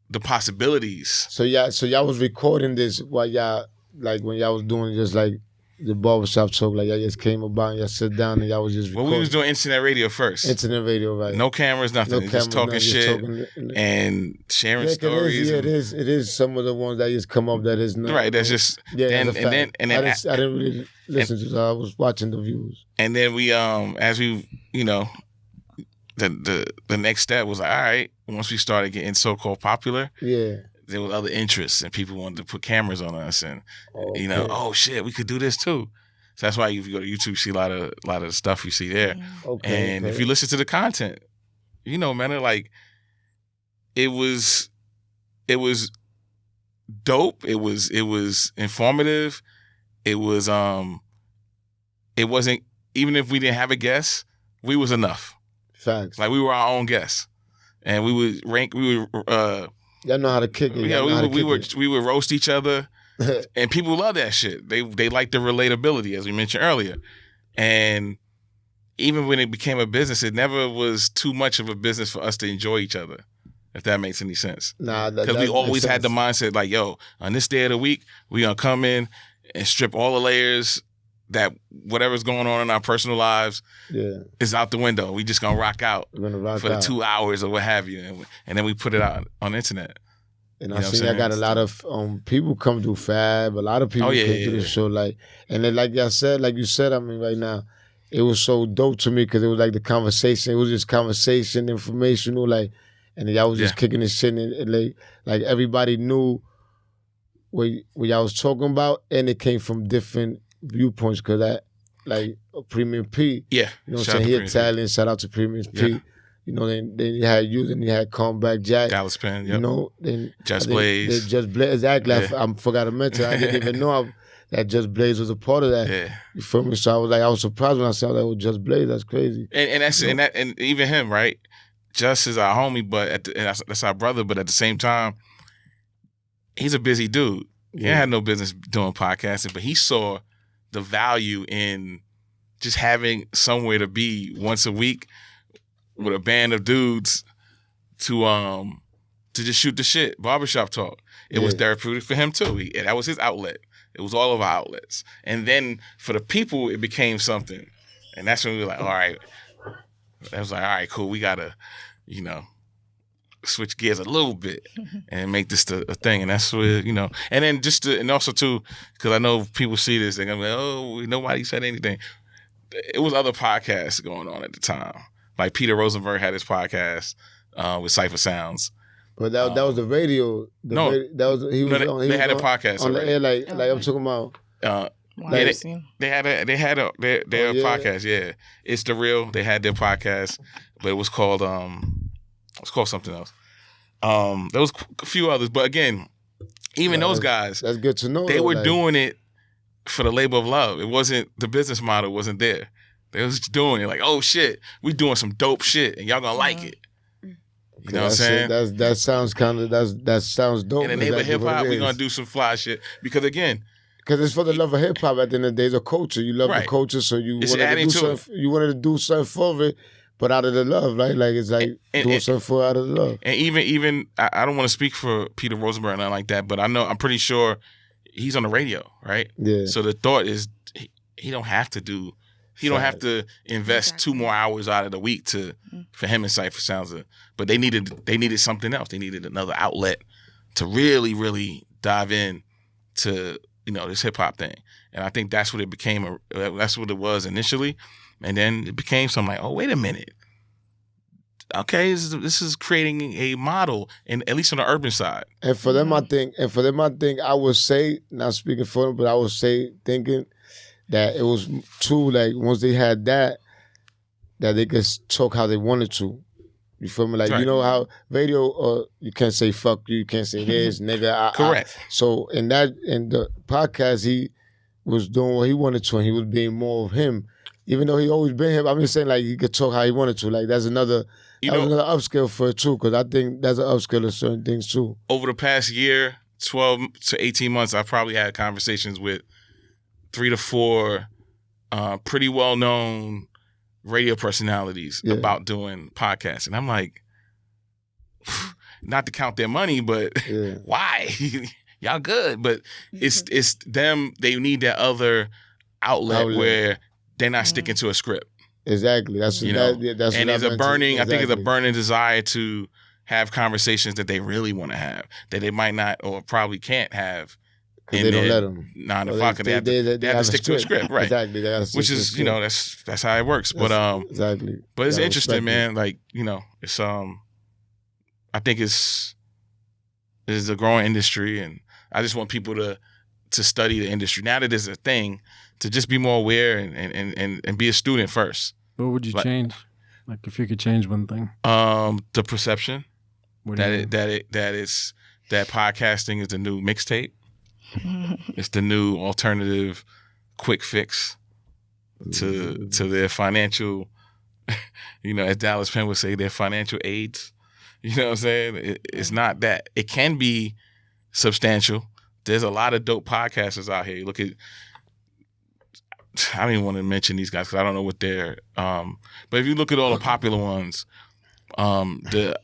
S4: the possibilities.
S1: So y'all was recording this while y'all, like when y'all was doing just like the barbershop talk, like y'all just came about and y'all sit down and y'all was just recording.
S4: Well, we was doing internet radio first.
S1: Internet radio, right.
S4: No cameras, nothing. Just talking shit and sharing stories.
S1: It is some of the ones that just come up that is not.
S4: Right, that's just.
S1: Yeah, and then I didn't really listen to it, so I was watching the views.
S4: And then we, as we, you know, the next step was like, all right, once we started getting so-called popular. Yeah. There was other interests and people wanted to put cameras on us and, you know, oh shit, we could do this too. So that's why if you go to YouTube, you see a lot of the stuff you see there. And if you listen to the content, you know, man, like it was dope. It was informative. It wasn't, even if we didn't have a guest, we was enough.
S1: Facts.
S4: Like we were our own guests. And we would
S1: y'all know how to kick it.
S4: Yeah, we would roast each other, and people love that shit. They like the relatability, as we mentioned earlier. And even when it became a business, it never was too much of a business for us to enjoy each other, if that makes any sense.
S1: Nah,
S4: because we always had the mindset like, yo, on this day of the week, we gonna come in and strip all the layers that whatever's going on in our personal lives is out the window. We just gonna rock out for the 2 hours or what have you, and then we put it out on the internet.
S1: And I see I got a lot of people come through Fab. A lot of people came through the show, like, and then like you said, I mean, right now, it was so dope to me because it was like the conversation. It was just conversation, informational, like, and y'all was just kicking this shit, and like everybody knew what y'all was talking about, and it came from different viewpoints because that, like Premium P, you know what I'm saying? He Italian. Shout out to Premium P. You know, then you had you, then you had Comeback Jack,
S4: Dallas Penn,
S1: you know, then
S4: Just Blaze,
S1: exactly. I forgot to mention. I didn't even know that Just Blaze was a part of that. Yeah. You feel me? So I was surprised when I saw that was Just Blaze. That's crazy.
S4: And that's and even him, right? Just is our homie, but that's our brother. But at the same time, he's a busy dude. He had no business doing podcasting, but he saw the value in just having somewhere to be once a week with a band of dudes to just shoot the shit, barbershop talk. It was therapeutic for him too. That was his outlet. It was all of our outlets. And then for the people, it became something. And that's when we were like, all right. I was like, all right, cool. We gotta, you know, switch gears a little bit and make this a thing. And that's where, you know, and then and also too, because I know people see this, they're gonna be like, oh, nobody said anything. It was other podcasts going on at the time. Like Peter Rosenberg had his podcast with Cypher Sounds.
S1: But that was the radio. They
S4: had a podcast
S1: on the air. Like I'm talking about.
S4: They had their podcast. Yeah, It's The Real. They had their podcast, but it was called something else. There was a few others, but again, even those guys,
S1: that's good to know.
S4: They were doing it for the labor of love. It wasn't, the business model wasn't there. They was just doing it like, oh shit, we doing some dope shit, and y'all gonna like it. You know what I'm saying?
S1: That sounds that sounds dope.
S4: In the neighborhood hip hop, we gonna do some fly shit because again.
S1: Because it's for the love of hip hop. At the end of the day, it's a culture. You love the culture, so you wanted to do something for it, but out of the love, right? Like it's like doing something for out of the love.
S4: And even I don't want to speak for Peter Rosenberg or nothing like that, but I'm pretty sure he's on the radio, right?
S1: Yeah.
S4: So the thought is he don't have to do. He don't have to invest 2 more hours out of the week for him and Cypher Sounds. But they needed something else. They needed another outlet to really, really dive in to this hip hop thing. And I think that's what it became. That's what it was initially, and then it became something like, oh, wait a minute. Okay, this is creating a model, at least on the urban side.
S1: And for them, I think, I would say, not speaking for them, but I would say, thinking that it was too, like, once they had that they could talk how they wanted to. You feel me? Like,
S4: right.
S1: You know how radio, you can't say fuck you can't say this, nigga.
S4: Correct.
S1: So in the podcast, he was doing what he wanted to, and he was being more of him. Even though he always been him, I'm just saying, like, he could talk how he wanted to. Like, that's another another upscale for it, too, because I think that's an upscale of certain things, too.
S4: Over the past year, 12 to 18 months, I've probably had conversations with 3 to 4 pretty well-known radio personalities about doing podcasts. And I'm like, not to count their money, but why? Y'all good. But it's them, they need that other outlet. Where they're not sticking to a script.
S1: Exactly. That's
S4: and there's a burning, I think it's a burning desire to have conversations that they really want to have, that they might not or probably can't have.
S1: Because they don't let them.
S4: 9 to 5, they have to stick to a script, right?
S1: Exactly.
S4: Which is, that's how it works. But
S1: exactly.
S4: But it's interesting, man. Like, it's I think it's a growing industry, and I just want people to study the industry now that it's a thing, to just be more aware and be a student first.
S5: What would you change? Like, if you could change one thing?
S4: The perception that podcasting is the new mixtape. It's the new alternative quick fix to their financial, as Dallas Penn would say, their financial aids. You know what I'm saying? It's not that. It can be substantial. There's a lot of dope podcasters out here. You look at, I don't even want to mention these guys because I don't know what they're, but if you look at all the popular ones, the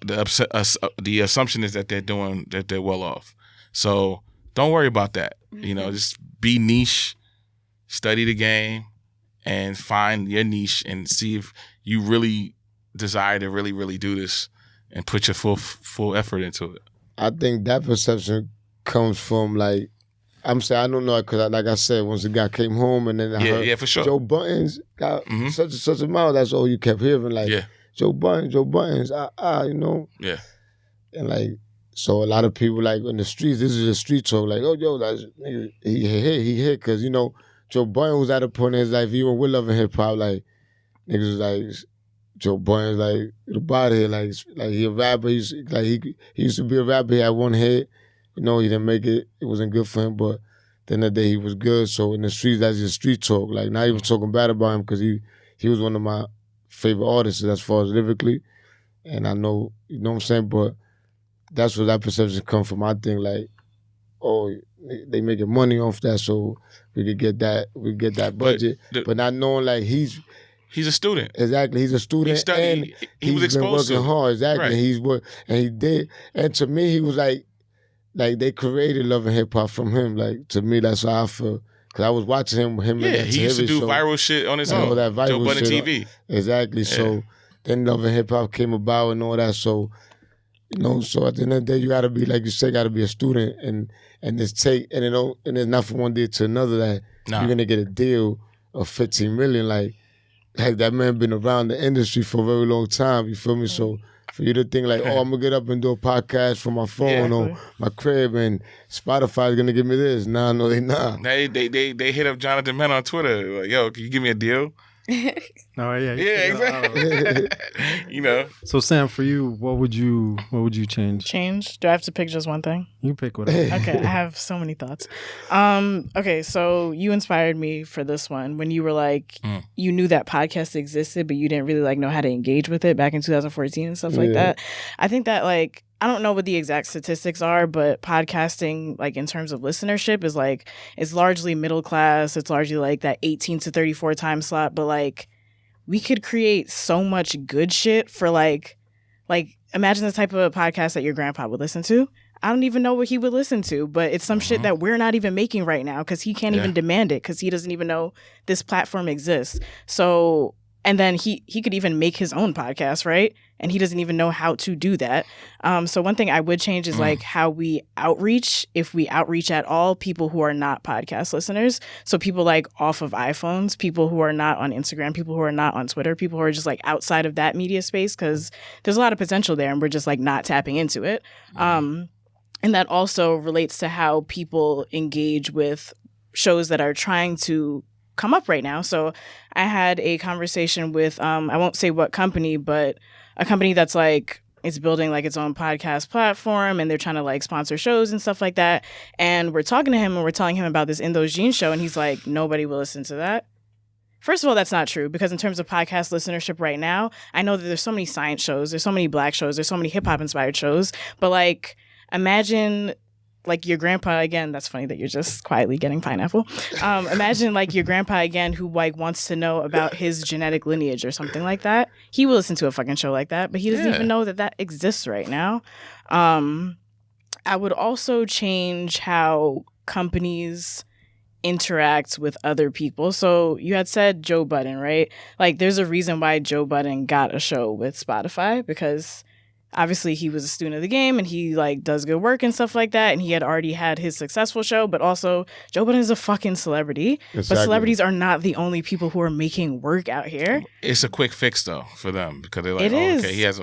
S4: assumption is that they're well off. So don't worry about that. Just be niche, study the game, and find your niche and see if you really desire to really, really do this and put your full effort into it.
S1: I think that perception comes from, like, I'm saying, I don't know, because like I said, once the guy came home and then I heard
S4: for sure.
S1: Joe Buttons got such a mouth, that's all you kept hearing, like, Joe Buttons,
S4: Yeah.
S1: And like, so a lot of people, like, in the streets, this is a street talk, like, oh, yo, that's, nigga, he hit, because, Joe Buttons was at a point in his life, even with Love and Hip Hop, like, niggas was like, Joe Buttons, like, the body here, like he a rapper, he used to be a rapper, he had one hit, he didn't make it, it wasn't good for him, but at the end of the day, he was good, so in the streets, that's just street talk, like, not even talking bad about him, because he was one of my favorite artists as far as lyrically, and I know, you know what I'm saying, but that's where that perception come from. I think, like, oh, they making money off that, so we could get that budget, but not knowing, like, he's
S4: a student.
S1: Exactly, he's a student, and
S4: he was exposed
S1: been working hard. Exactly,
S4: right.
S1: And he did, and to me, he was like they created Love and Hip Hop from him. Like, to me, that's how I feel. Because I was watching him and
S4: he used to do viral shit on his own.
S1: All that viral
S4: Joe Budden
S1: shit.
S4: TV.
S1: Exactly. Yeah. So then Love and Hip Hop came about and all that. So, so at the end of the day, you gotta be, like you say, gotta be a student and just take, and it's not from one day to another that you're gonna get a deal of 15 million. Like that man been around the industry for a very long time. You feel me? So for you to think, like, oh, I'm gonna get up and do a podcast from my phone or my crib, and Spotify is gonna give me this. Nah, no, they not.
S4: They hit up Jonathan Mena on Twitter, like, yo, can you give me a deal?
S5: Oh yeah,
S4: exactly.
S5: So Sam, for you, what would you change?
S2: Do I have to pick just one thing?
S5: You pick whatever.
S2: Okay, I have so many thoughts. Okay, so you inspired me for this one when you were like, you knew that podcast existed, but you didn't really know how to engage with it back in 2014 and stuff like that. I think that, like, I don't know what the exact statistics are, but podcasting, like, in terms of listenership, is like, it's largely middle class. It's largely like that 18 to 34 time slot. But, like, we could create so much good shit for, like imagine the type of podcast that your grandpa would listen to. I don't even know what he would listen to, but it's some shit that we're not even making right now because he can't even demand it because he doesn't even know this platform exists. So, and then he could even make his own podcast, right? And he doesn't even know how to do that. So one thing I would change is like how we outreach, if we outreach at all, people who are not podcast listeners. So people like off of iPhones, people who are not on Instagram, people who are not on Twitter, people who are just like outside of that media space because there's a lot of potential there and we're just like not tapping into it. And that also relates to how people engage with shows that are trying to come up right now. So I had a conversation with, I won't say what company, but a company that's like, it's building like its own podcast platform and they're trying to like sponsor shows and stuff like that. And we're talking to him and we're telling him about this In Those Jeans show. And he's like, nobody will listen to that. First of all, that's not true because in terms of podcast listenership right now, I know that there's so many science shows, there's so many Black shows, there's so many hip hop inspired shows, but like imagine like your grandpa again, that's funny that you're just quietly getting pineapple. Imagine like your grandpa again who like wants to know about his genetic lineage or something like that. He will listen to a fucking show like that, but he doesn't even know that that exists right now. I would also change how companies interact with other people. So you had said Joe Budden, right? Like there's a reason why Joe Budden got a show with Spotify because obviously he was a student of the game and he like does good work and stuff like that. And he had already had his successful show, but also Joe Budden is a fucking celebrity. Exactly. But celebrities are not the only people who are making work out here.
S4: It's a quick fix though for them because they're like, okay, he has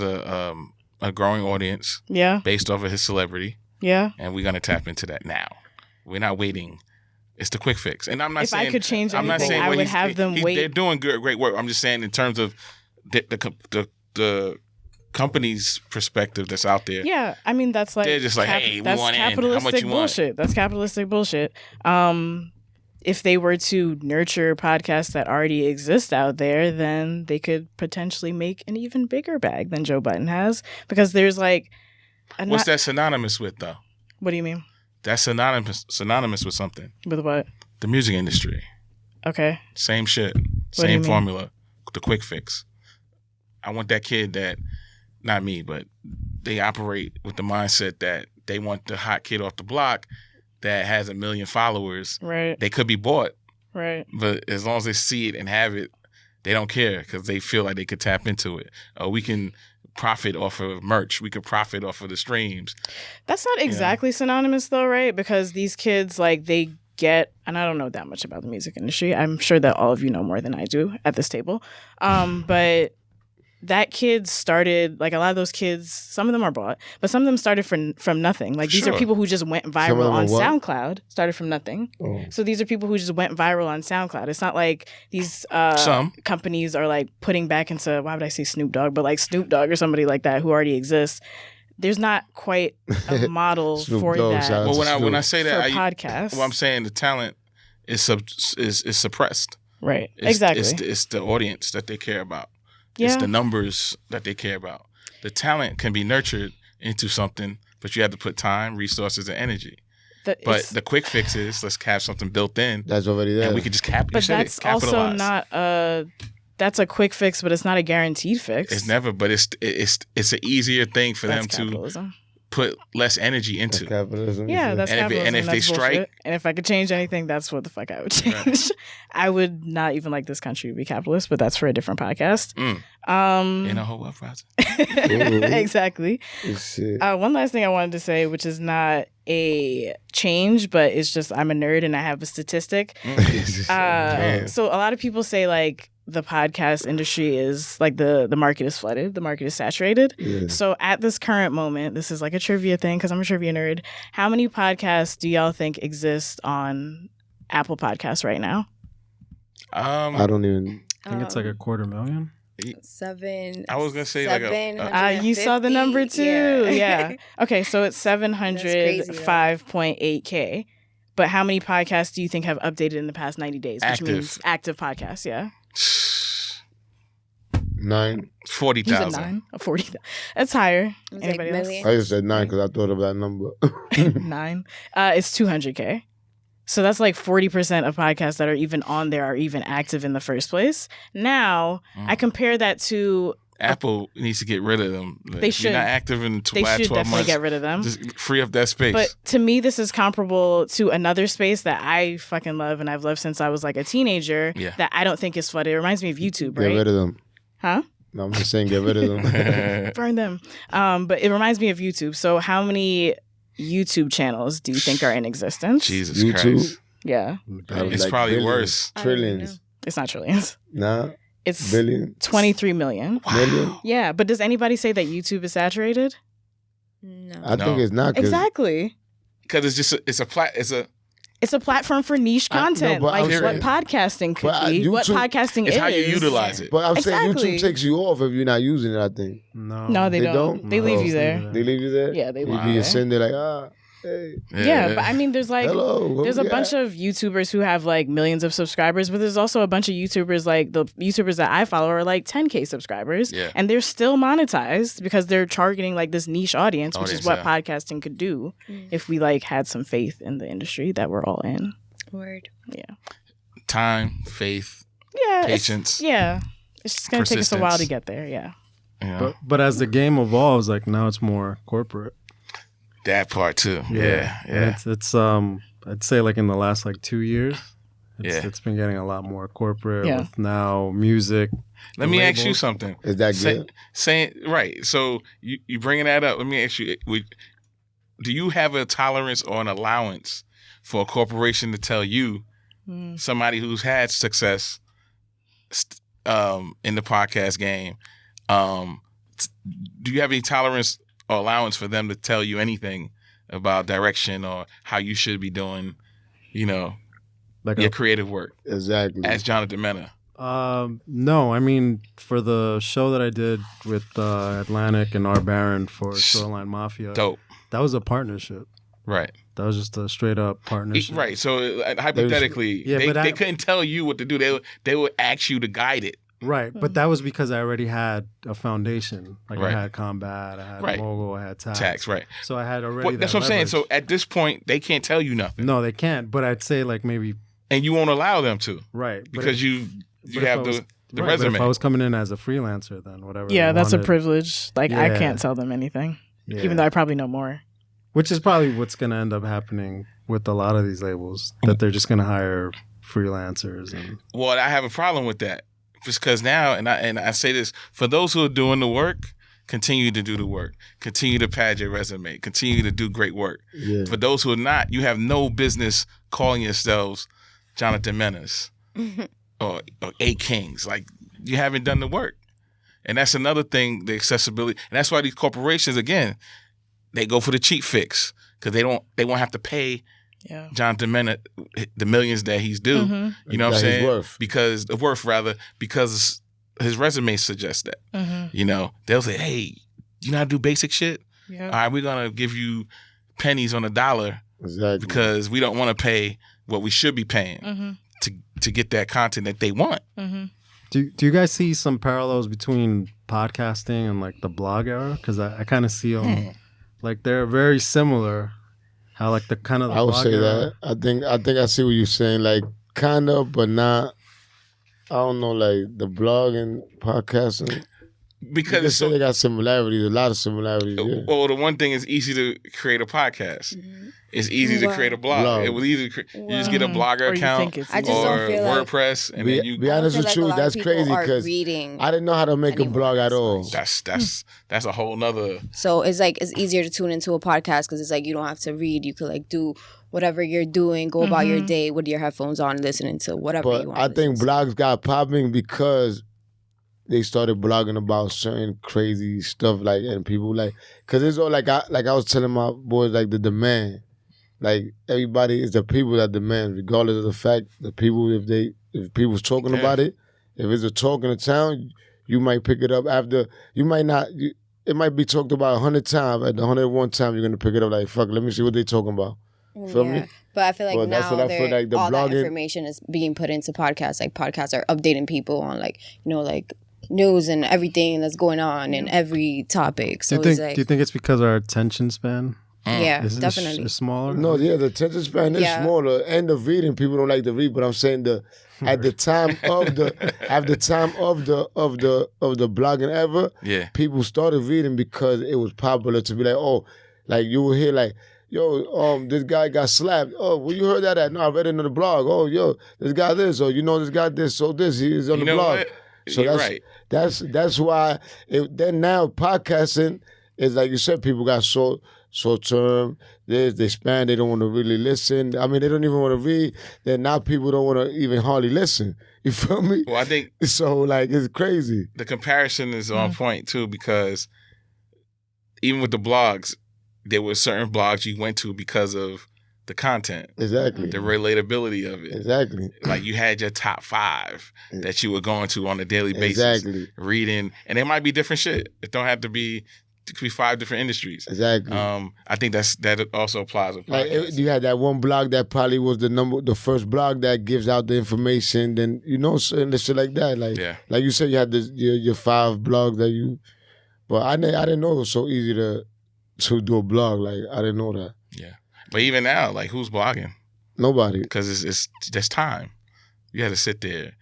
S4: a growing audience.
S2: Yeah.
S4: Based off of his celebrity.
S2: Yeah.
S4: And we're gonna tap into that now. We're not waiting. It's the quick fix. And I'm not saying
S2: if I could change anything, I would have them wait.
S4: They're doing great work. I'm just saying in terms of the company's perspective that's out there.
S2: Yeah, I mean that's like
S4: they're just like, hey, we want in. How much you
S2: bullshit.
S4: want?
S2: That's capitalistic bullshit. If they were to nurture podcasts that already exist out there, then they could potentially make an even bigger bag than Joe Budden has because there's like.
S4: What's that synonymous with though?
S2: What do you mean?
S4: That's synonymous with something.
S2: With what?
S4: The music industry.
S2: Okay.
S4: Same shit. Same formula. The quick fix. I want that kid that. Not me, but they operate with the mindset that they want the hot kid off the block that has 1 million followers.
S2: Right.
S4: They could be bought.
S2: Right.
S4: But as long as they see it and have it, they don't care because they feel like they could tap into it. We can profit off of merch. We could profit off of the streams.
S2: That's not exactly synonymous though, right? Because these kids, like, they get, and I don't know that much about the music industry. I'm sure that all of you know more than I do at this table. But that kid started, like a lot of those kids, some of them are bought, but some of them started from nothing. Like these are people who just went viral on SoundCloud, started from nothing. Oh. So these are people who just went viral on SoundCloud. It's not like these companies are like putting back into, why would I say Snoop Dogg, but like Snoop Dogg or somebody like that who already exists. There's not quite a model for that.
S4: Well, when I say that,
S2: podcasts.
S4: Well, I'm saying the talent is suppressed.
S2: Right.
S4: It's
S2: Exactly.
S4: It's the audience that they care about.
S2: Yeah.
S4: It's the numbers that they care about. The talent can be nurtured into something, but you have to put time, resources, and energy. But the quick fix is let's have something built in.
S1: That's already there.
S4: And we can just
S2: capitalize. But that's also not that's a quick fix, but it's not a guaranteed fix.
S4: It's never, but it's an easier thing for them to put less energy into.
S1: That's capitalism.
S2: Yeah, that's capitalism.
S4: And if they strike,
S2: bullshit. And if I could change anything, that's what the fuck I would change. Right. I would not even like this country to be capitalist, but that's for a different podcast.
S4: In a whole uprising.
S2: Exactly. One last thing I wanted to say, which is not a change, but it's just I'm a nerd and I have a statistic. So a lot of people say like the podcast industry is like the market is flooded, the market is saturated. Yeah. So at this current moment, this is like a trivia thing because I'm a trivia nerd. How many podcasts do y'all think exist on Apple Podcasts right now?
S1: I don't even.
S5: I think it's like 250,000.
S3: 7.
S4: I was gonna say like
S2: you saw the number too. Yeah. Okay, so it's 705.8K. But how many podcasts do you think have updated in the past 90 days? Which means active podcasts, yeah.
S1: 9.
S4: 40,000.
S2: 9? 40,000. That's higher. Anybody else?
S1: I just said 9 because I thought of that number.
S2: 9. It's 200K. So that's like 40% of podcasts that are even on there are even active in the first place. Now, I compare that to
S4: Apple needs to get rid of them.
S2: They
S4: If
S2: should.
S4: you're not active in
S2: They should
S4: 12
S2: definitely
S4: months,
S2: get rid of them.
S4: just free up that space.
S2: But to me, this is comparable to another space that I fucking love and I've loved since I was like a teenager.
S4: Yeah.
S2: That I don't think is flooded. It reminds me of YouTube,
S1: Get
S2: right?
S1: rid of them.
S2: Huh?
S1: No, I'm just saying get rid of them.
S2: Burn them. But it reminds me of YouTube. So how many YouTube channels do you think are in existence?
S4: Jesus
S1: YouTube?
S4: Christ.
S2: Yeah.
S4: It's probably
S1: billions,
S4: worse.
S1: Trillions.
S2: It's not trillions.
S1: Nah.
S2: It's
S1: Billion.
S2: 23 million.
S1: Million.
S2: Yeah, but does anybody say that YouTube is saturated?
S3: No.
S1: I think
S4: No.
S1: it's not.
S2: Exactly.
S4: Because it's just
S2: It's a platform for niche
S1: I- no,
S2: content,
S1: but
S2: like
S1: I'm
S2: what
S1: saying-
S2: podcasting could
S1: But,
S2: be, what
S1: YouTube-
S2: podcasting
S4: it's
S2: is.
S4: how you utilize it.
S1: But I'm saying
S2: Exactly.
S1: YouTube takes you off if you're not using it, I think.
S2: No, they
S1: They
S2: don't.
S1: don't?
S2: They leave
S1: No.
S2: you there.
S1: They leave you there?
S2: Yeah, they leave
S1: You
S2: you
S1: be
S2: there.
S1: sitting there like, hey,
S2: Yeah, but I mean, there's like
S1: hello. where
S2: there's a
S1: we
S2: bunch
S1: at?
S2: of YouTubers who have like millions of subscribers, but there's also a bunch of YouTubers like the YouTubers that I follow are like 10K subscribers,
S4: Yeah.
S2: and they're still monetized because they're targeting like this niche audience, which is what
S4: Audience,
S2: podcasting could do if we like had some faith in the industry that we're all in.
S3: Word.
S4: Time, faith,
S2: Yeah,
S4: patience.
S2: it's just gonna take us a while to
S4: persistence.
S2: get there. Yeah,
S4: You know,
S5: But as the game evolves, like now it's more corporate.
S4: that part too.
S5: And
S4: Yeah.
S5: It's I'd say like in the last like 2 years, it's been getting a lot more corporate
S2: Yeah.
S5: with now music.
S4: Let me ask you
S5: labels.
S4: something.
S1: Is that good?
S4: Saying right. So you bringing that up. Let me ask you: do you have a tolerance or an allowance for a corporation to tell you, somebody who's had success in the podcast game, do you have any tolerance or allowance for them to tell you anything about direction or how you should be doing,
S5: Like
S4: your creative work
S1: Exactly.
S4: as Jonathan Mena?
S5: No, I mean for the show that I did with Atlantic and R. Barron for Shoreline Mafia,
S4: Dope.
S5: that was a partnership.
S4: Right.
S5: That was just a straight up partnership.
S4: Right. So hypothetically,
S5: Yeah, but
S4: they couldn't tell you what to do. They would ask you to guide it.
S5: Right, but that was because I already had a foundation. Like
S4: Right.
S5: I had Combat, I had
S4: Right.
S5: Mogul, I had
S4: Tax, right.
S5: So I had already.
S4: Well, that's
S5: that
S4: what I'm saying. So
S5: leverage.
S4: at this point, they can't tell you nothing.
S5: No, they can't. But I'd say like maybe
S4: And you won't allow them to
S5: right but
S4: because you
S5: but if
S4: have
S5: I was-
S4: the
S5: right,
S4: resume.
S5: But if I was coming in as a freelancer, then whatever.
S2: yeah,
S5: they
S2: that's a
S5: wanted,
S2: privilege. Like I
S5: Yeah.
S2: can't tell them anything,
S5: yeah.
S2: even though I probably know more.
S5: Which is probably what's going to end up happening with a lot of these labels, that they're just going to hire freelancers and
S4: Well, I have a problem with that. Just because now, and I say this, for those who are doing the work, continue to do the work. Continue to pad your resume. Continue to do great work.
S1: Yeah.
S4: For those who are not, you have no business calling yourselves Jonathan Menas or Eight Kings. Like, you haven't done the work. And that's another thing, the accessibility. And that's why these corporations, again, they go for the cheap fix because they won't have to pay
S2: Yeah.
S4: Jonathan Mena the millions that he's due.
S2: Mm-hmm.
S4: You know what I'm
S1: That he's
S4: saying?
S1: worth.
S4: Because his resume suggests that.
S2: Mm-hmm.
S4: They'll say, hey, you know how to do basic shit?
S2: Yeah.
S4: All right, we're going to give you pennies on a dollar
S1: Exactly.
S4: because we don't want to pay what we should be paying
S2: Mm-hmm.
S4: to get that content that they want.
S2: Mm-hmm.
S5: Do you guys see some parallels between podcasting and like the blog era? Because I kind of see them like they're very similar. How like the kind of the
S1: I would
S5: blog
S1: say
S5: era,
S1: that. I think I see what you're saying. Like kind of, but not. I don't know. Like the blog and podcasting.
S4: Because
S1: They
S4: it's
S1: say
S4: so,
S1: they got similarities. A lot of similarities. Yeah.
S4: well, the one thing is easy to create a podcast. It's easy to
S3: Wow.
S4: create a blog.
S1: Blog.
S4: It was easy to you just get a
S2: Mhm.
S4: blogger
S2: Or you
S4: account
S2: think it's
S3: I just
S4: or
S3: don't feel like-
S4: WordPress, and then you.
S1: Be honest
S3: I
S1: with
S3: feel
S1: you,
S3: like a lot
S1: that's
S3: of people
S1: crazy
S3: are
S1: because
S3: reading.
S1: I didn't know how to make a
S3: anymore
S1: blog at
S3: as
S1: all.
S3: much.
S4: That's a whole nother.
S3: So it's like it's easier to tune into a podcast because it's like you don't have to read. You could like do whatever you're doing, go about your day with your headphones on, listening to whatever
S1: But
S3: you want.
S1: I
S3: to
S1: think
S3: listen to.
S1: blogs got popping because they started blogging about certain crazy stuff, like, and people like, cause it's all like I was telling my boys, like the demand, like everybody is the people that demand, regardless of the fact the people if people's talking about it, if it's a talk in the town, you might pick it up after. You might not. It might be talked about 100 times. At the 101 time, you're gonna pick it up like, fuck, let me see what they talking about. Feel me?
S3: But I feel like
S1: Well, that's
S3: now
S1: what I feel like the
S3: all that
S1: blogging-
S3: information is being put into podcasts. Like podcasts are updating people on like like news and everything that's going on in every topic. So
S5: do
S3: it's
S5: you
S3: like
S5: think it's because our attention span
S3: Yeah,
S5: It's
S3: definitely.
S5: it's smaller.
S1: No, yeah, the attention span is
S3: Yeah.
S1: smaller, and the reading people don't like to read. But I'm saying at the time of the blogging ever,
S4: Yeah.
S1: people started reading because it was popular to be like, oh, like you will hear like, yo, this guy got slapped. Oh, well, you heard that at? No, I read it on the blog. Oh, yo, this guy this. Or this guy this. So this he is on
S4: You
S1: the
S4: know
S1: blog.
S4: what?
S1: So
S4: You're
S1: that's
S4: right.
S1: that's why. Then now podcasting is like you said. People got short term. They span. They don't want to really listen. I mean, they don't even want to read. Then now people don't want to even hardly listen. You feel me?
S4: Well, I think
S1: So like it's crazy.
S4: the comparison is on point too, because even with the blogs, there were certain blogs you went to because of the content,
S1: Exactly.
S4: the relatability of it.
S1: Exactly.
S4: Like you had your top 5 that you were going to on a daily basis,
S1: Exactly.
S4: reading, and it might be different shit. It don't have to be. It could be 5 different industries.
S1: Exactly.
S4: I think that also applies with
S1: Like
S4: podcasts.
S1: you had that one blog that probably was the first blog that gives out the information. Then and shit like that. Like like you said, you had your 5 blogs that you. But I didn't know it was so easy to do a blog. Like I didn't know that.
S4: Yeah, but even now, like who's blogging?
S1: Nobody.
S4: Because it's just time. You had to sit there.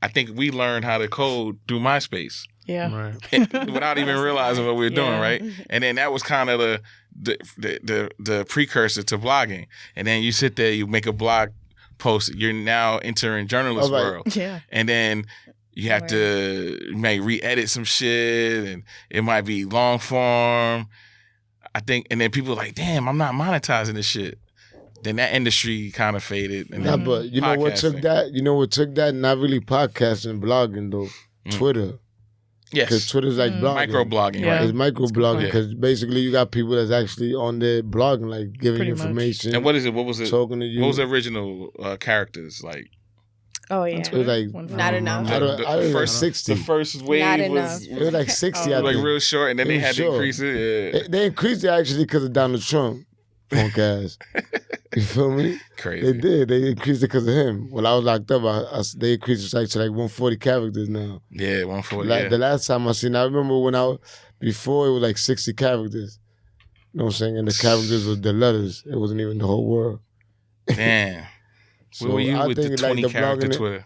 S4: I think we learned how to code through MySpace.
S2: Yeah.
S5: Right.
S4: Without even realizing what we were doing, right? And then that was kind of the precursor to blogging. And then you sit there, you make a blog post. You're now entering journalist world.
S2: Yeah.
S4: And then you have to may re-edit some shit, and it might be long form. I think, and then people are like, "Damn, I'm not monetizing this shit." Then that industry kind of faded. And then
S1: But you know what took that? You know what took that? Not really podcasting, blogging though. Twitter.
S4: Yes.
S1: Because Twitter's like blogging.
S4: Micro-blogging, right?
S1: It's micro-blogging because basically you got people that's actually on there blogging, like giving you information.
S4: And what is it? What was it?
S1: Talking to you.
S4: What was the original characters like?
S3: Oh yeah.
S1: It was like
S3: not enough.
S1: The first 60.
S4: The first wave was
S1: it was like 60.
S4: like real short, and then they had to increase it. Yeah.
S1: They increased it actually because of Donald Trump. Punk ass. You feel me?
S4: Crazy.
S1: They did. They increased it because of him. When I was locked up, they increased it to like 140 characters now.
S4: Yeah, 140.
S1: The last time I seen, I remember before it was like 60 characters. You know what I'm saying? And the characters was the letters. It wasn't even the whole word.
S4: Damn.
S1: So
S4: where were you with the 20 character
S1: blogging
S4: Twitter?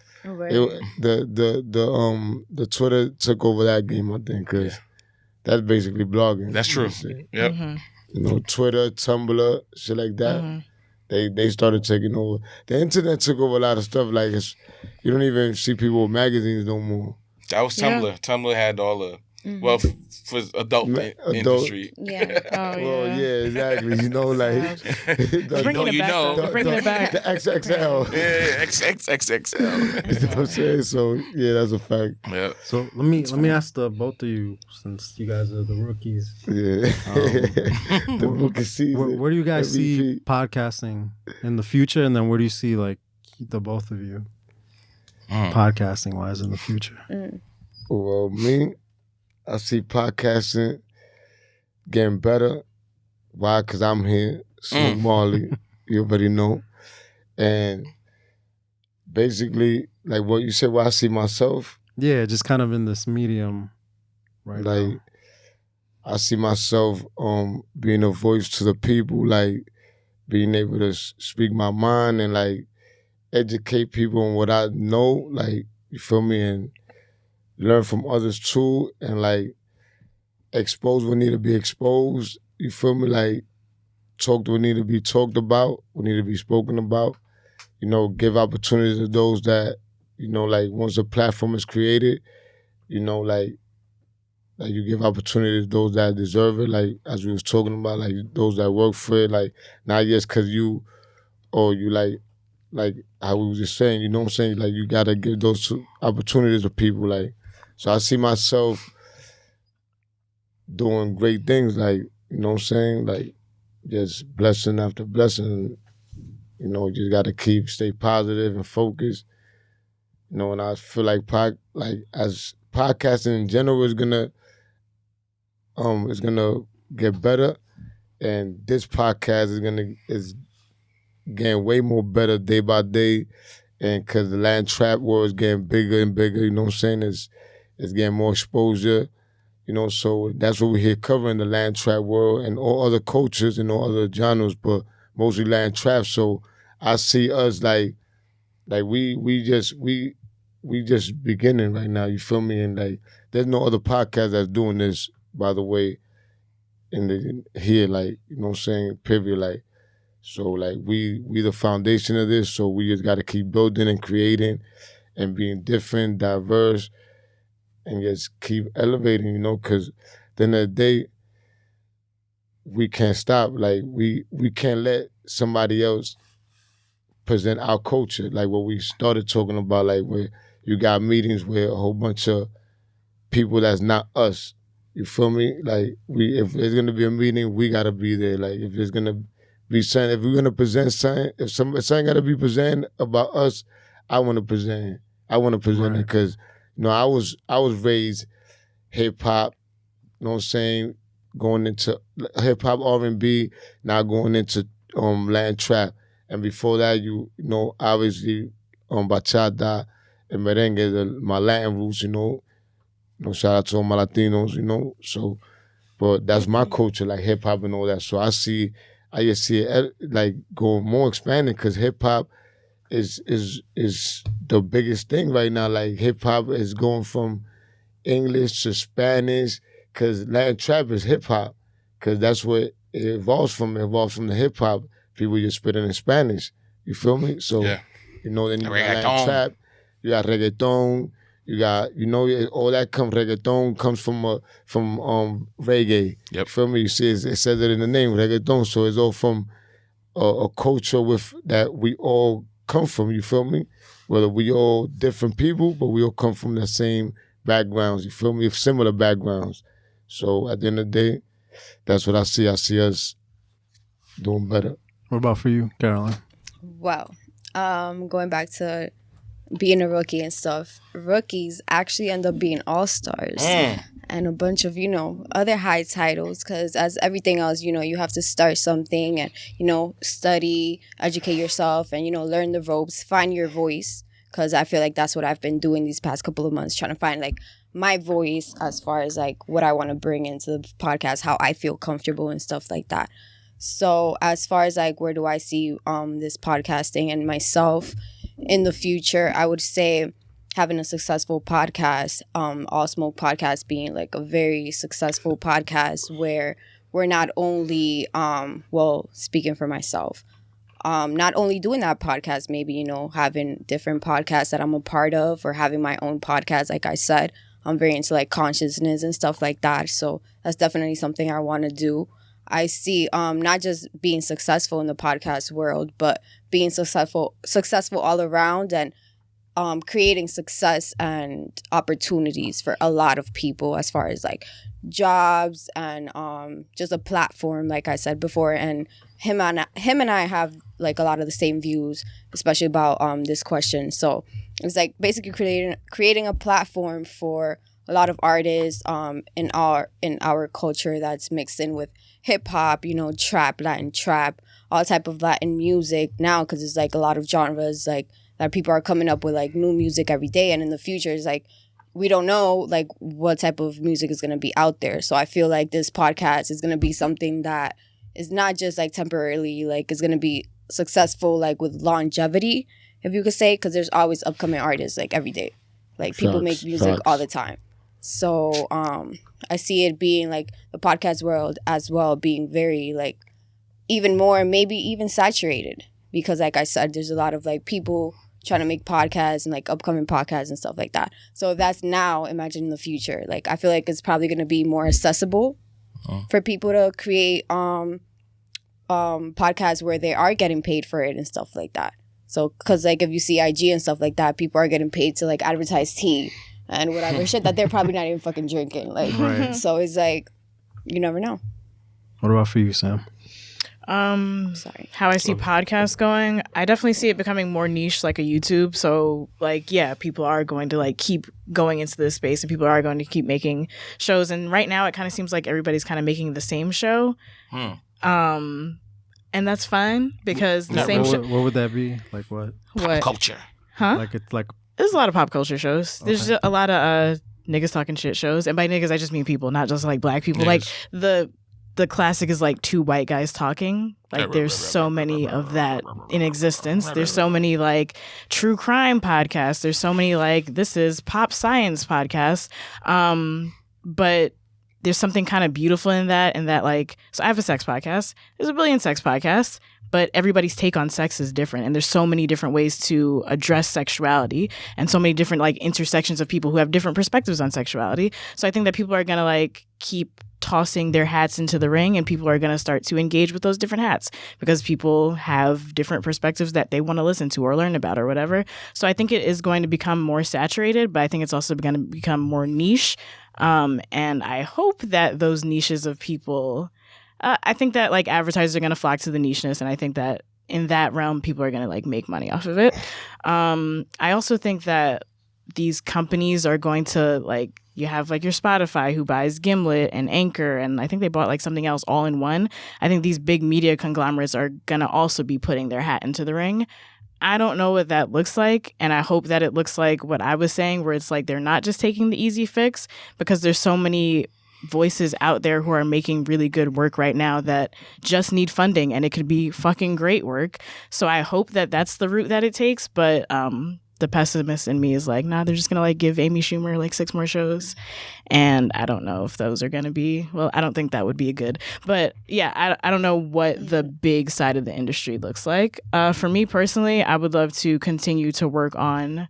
S1: The Twitter took over that game, I think, because that's basically blogging.
S4: That's true. Yep.
S2: Mm-hmm.
S1: You know, Twitter, Tumblr, shit like that. Mm-hmm. They started taking over. The internet took over a lot of stuff. Like you don't even see people with magazines no more.
S4: That was Tumblr. Yeah. Tumblr had all the well for adult industry.
S3: Yeah.
S2: Oh yeah.
S1: Well, yeah, exactly. You know, like
S2: bringing it back.
S1: The XXL.
S4: Yeah, XXXL.
S1: You know what I'm saying? So yeah, that's a fact.
S4: Yeah.
S5: So let me ask the both of you, since you guys are the rookies.
S1: Yeah. The rookie season.
S5: Where do you guys see podcasting in the future, and then where do you see like the both of you podcasting wise in the future?
S1: Well, me, I see podcasting getting better. Why? Because I'm here, Smoke Marley, you already know. And basically, like what you said, where I see myself.
S5: Yeah, just kind of in this medium right
S1: like,
S5: now.
S1: I see myself being a voice to the people, like being able to speak my mind and like educate people on what I know, like, you feel me, and learn from others too, and like expose what need to be exposed, you feel me, like talk what need to be talked about, what need to be spoken about, you know, give opportunities to those that, you know, like once a platform is created, you know, like you give opportunities to those that deserve it, like as we was talking about, like those that work for it, like not just cause you like how we was just saying, you know what I'm saying, like you gotta give those opportunities to people, like, so I see myself doing great things, like, you know what I'm saying, like just blessing after blessing, you know, you just gotta stay positive and focused, you know, and I feel like as podcasting in general is gonna get better, and this podcast is getting way more better day by day, and because the land trap war is getting bigger and bigger, you know what I'm saying, it's getting more exposure, So that's what we're here covering, the land trap world and all other cultures and all other genres, but mostly land trap. So I see us like we just beginning right now, you feel me? And like there's no other podcast that's doing this, by the way, here, like, period, like. So like we the foundation of this, so we just gotta keep building and creating and being different, diverse, and just keep elevating, because at the end of the day, we can't stop. Like we can't let somebody else present our culture. Like what we started talking about, like where you got meetings where a whole bunch of people that's not us. You feel me? Like if there's gonna be a meeting, we gotta be there. Like if there's gonna be something, if we're gonna present something, if something gotta be presented about us, I wanna present it because I was raised hip hop, going into hip hop R&B, now going into land trap. And before that, obviously bachata and merengue, my Latin roots, shout out to all my Latinos, so but that's my culture, like hip hop and all that. So I just see it like going more expanding because hip hop is the biggest thing right now. Like hip hop is going from English to Spanish because Latin trap is hip hop because that's what it evolves from. It evolves from the hip hop. People just spitting in Spanish. You feel me? So then you got Latin trap, you got reggaeton, you got all that reggaeton comes from reggae. Yep. You feel me? You see, it says it in the name, reggaeton. So it's all from a culture that we all come from. You feel me? Whether we all different people, but we all come from the same backgrounds. You feel me? Similar backgrounds. So at the end of the day, that's what I see. I see us doing better.
S5: What about for you, Caroline?
S3: Well, going back to being a rookie and stuff, rookies actually end up being all-stars and a bunch of, other high titles because as everything else, you have to start something and, study, educate yourself and, learn the ropes, find your voice because I feel like that's what I've been doing these past couple of months, trying to find like my voice as far as like what I want to bring into the podcast, how I feel comfortable and stuff like that. So as far as like where do I see this podcasting and myself in the future, I would say having a successful podcast, All Smoke Podcast being like a very successful podcast where we're not only, speaking for myself, not only doing that podcast, maybe, having different podcasts that I'm a part of or having my own podcast. Like I said, I'm very into like consciousness and stuff like that. So that's definitely something I want to do. I see not just being successful in the podcast world, but being successful all around and creating success and opportunities for a lot of people as far as like jobs and just a platform, like I said before. And him and I have like a lot of the same views, especially about this question. So it's like basically creating a platform for a lot of artists in our culture that's mixed in with hip hop, trap, Latin trap, all type of Latin music now because it's like a lot of genres like that people are coming up with like new music every day, and in the future it's like we don't know like what type of music is going to be out there. So I feel like this podcast is going to be something that is not just like temporarily, like it's going to be successful like with longevity, if you could say, because there's always upcoming artists like every day, like people make music all the time. So I see it being like the podcast world as well being very like even more, maybe even saturated because like I said, there's a lot of like people trying to make podcasts and like upcoming podcasts and stuff like that. So if that's now, imagine in the future. Like I feel like it's probably going to be more accessible for people to create podcasts where they are getting paid for it and stuff like that. So because like if you see IG and stuff like that, people are getting paid to like advertise tea and whatever shit that they're probably not even fucking drinking. Like, right. So it's like, you never know.
S5: What about for you, Sam?
S2: Sorry. How I see podcasts going, I definitely see it becoming more niche like a YouTube. So like, yeah, people are going to like keep going into this space and people are going to keep making shows. And right now it kind of seems like everybody's kind of making the same show. And that's fine because the same show.
S5: What would that be? Like what?
S4: Pop culture.
S2: Huh?
S5: Like it's like
S2: there's a lot of pop culture shows. There's a lot of niggas talking shit shows. And by niggas, I just mean people, not just like black people.
S4: Yes.
S2: Like the classic is like two white guys talking. Like there's so many of that in existence. There's so many like true crime podcasts. There's so many like this is pop science podcasts. But there's something kind of beautiful in that like, so I have a sex podcast. There's a billion sex podcasts, but everybody's take on sex is different. And there's so many different ways to address sexuality and so many different like intersections of people who have different perspectives on sexuality. So I think that people are going to like keep tossing their hats into the ring, and people are going to start to engage with those different hats because people have different perspectives that they want to listen to or learn about or whatever. So I think it is going to become more saturated, but I think it's also going to become more niche. And I hope that those niches of people, I think that like advertisers are going to flock to the nicheness, and I think that in that realm, people are going to like make money off of it. I also think that these companies are going to like, you have like your Spotify who buys Gimlet and Anchor, and I think they bought like something else all in one. I think these big media conglomerates are going to also be putting their hat into the ring. I don't know what that looks like, and I hope that it looks like what I was saying, where it's like they're not just taking the easy fix, because there's so many voices out there who are making really good work right now that just need funding, and it could be fucking great work. So I hope that that's the route that it takes, but the pessimist in me is like, nah, they're just gonna like give Amy Schumer like 6 more shows, and I don't know if those are gonna be, well, I don't think that would be good, but yeah, I don't know what the big side of the industry looks like. For me personally, I would love to continue to work on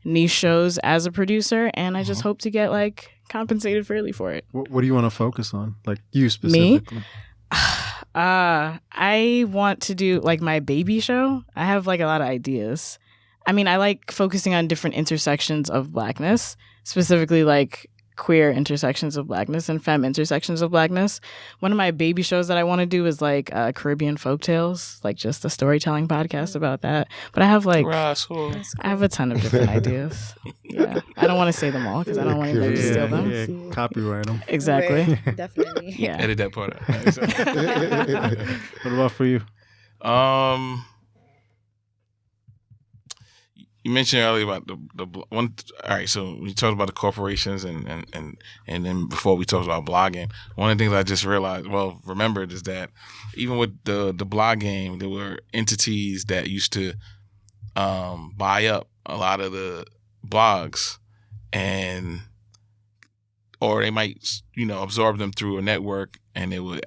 S2: niche shows as a producer, and I just hope to get like compensated fairly for it.
S5: What do you want to focus on, like you specifically?
S2: Me? I want to do like my baby show. I have like a lot of ideas. I mean, I like focusing on different intersections of Blackness, specifically like queer intersections of Blackness and femme intersections of Blackness. One of my baby shows that I want to do is like Caribbean folktales, like just a storytelling podcast about that. But I have like, I have a ton of different ideas. Yeah, I don't want to say them all because I don't want anybody to steal them.
S5: Yeah, copyright them.
S2: Exactly.
S3: Right, definitely.
S2: Yeah.
S4: Edit that part out.
S5: What about for you?
S4: You mentioned earlier about the one. All right, so we talked about the corporations and then before we talked about blogging. One of the things I just remembered is that even with the blog game, there were entities that used to buy up a lot of the blogs, or they might absorb them through a network, and they would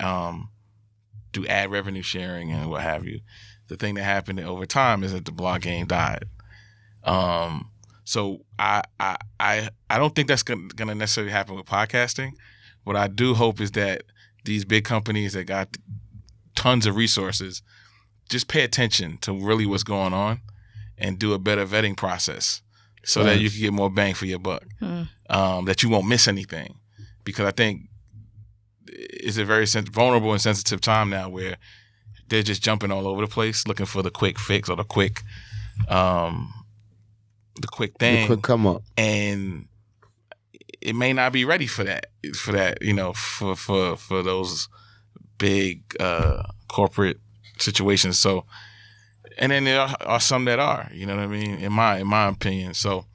S4: do ad revenue sharing and what have you. The thing that happened over time is that the blog game died. So I don't think that's gonna necessarily happen with podcasting. What I do hope is that these big companies that got tons of resources just pay attention to really what's going on and do a better vetting process so that you can get more bang for your buck. That you won't miss anything, because I think it's a very vulnerable and sensitive time now where they're just jumping all over the place looking for the quick fix or the quick thing, the quick
S1: come up,
S4: and it may not be ready for that, for those big corporate situations. So, and then there are some that are, you know what I mean, in my opinion. So,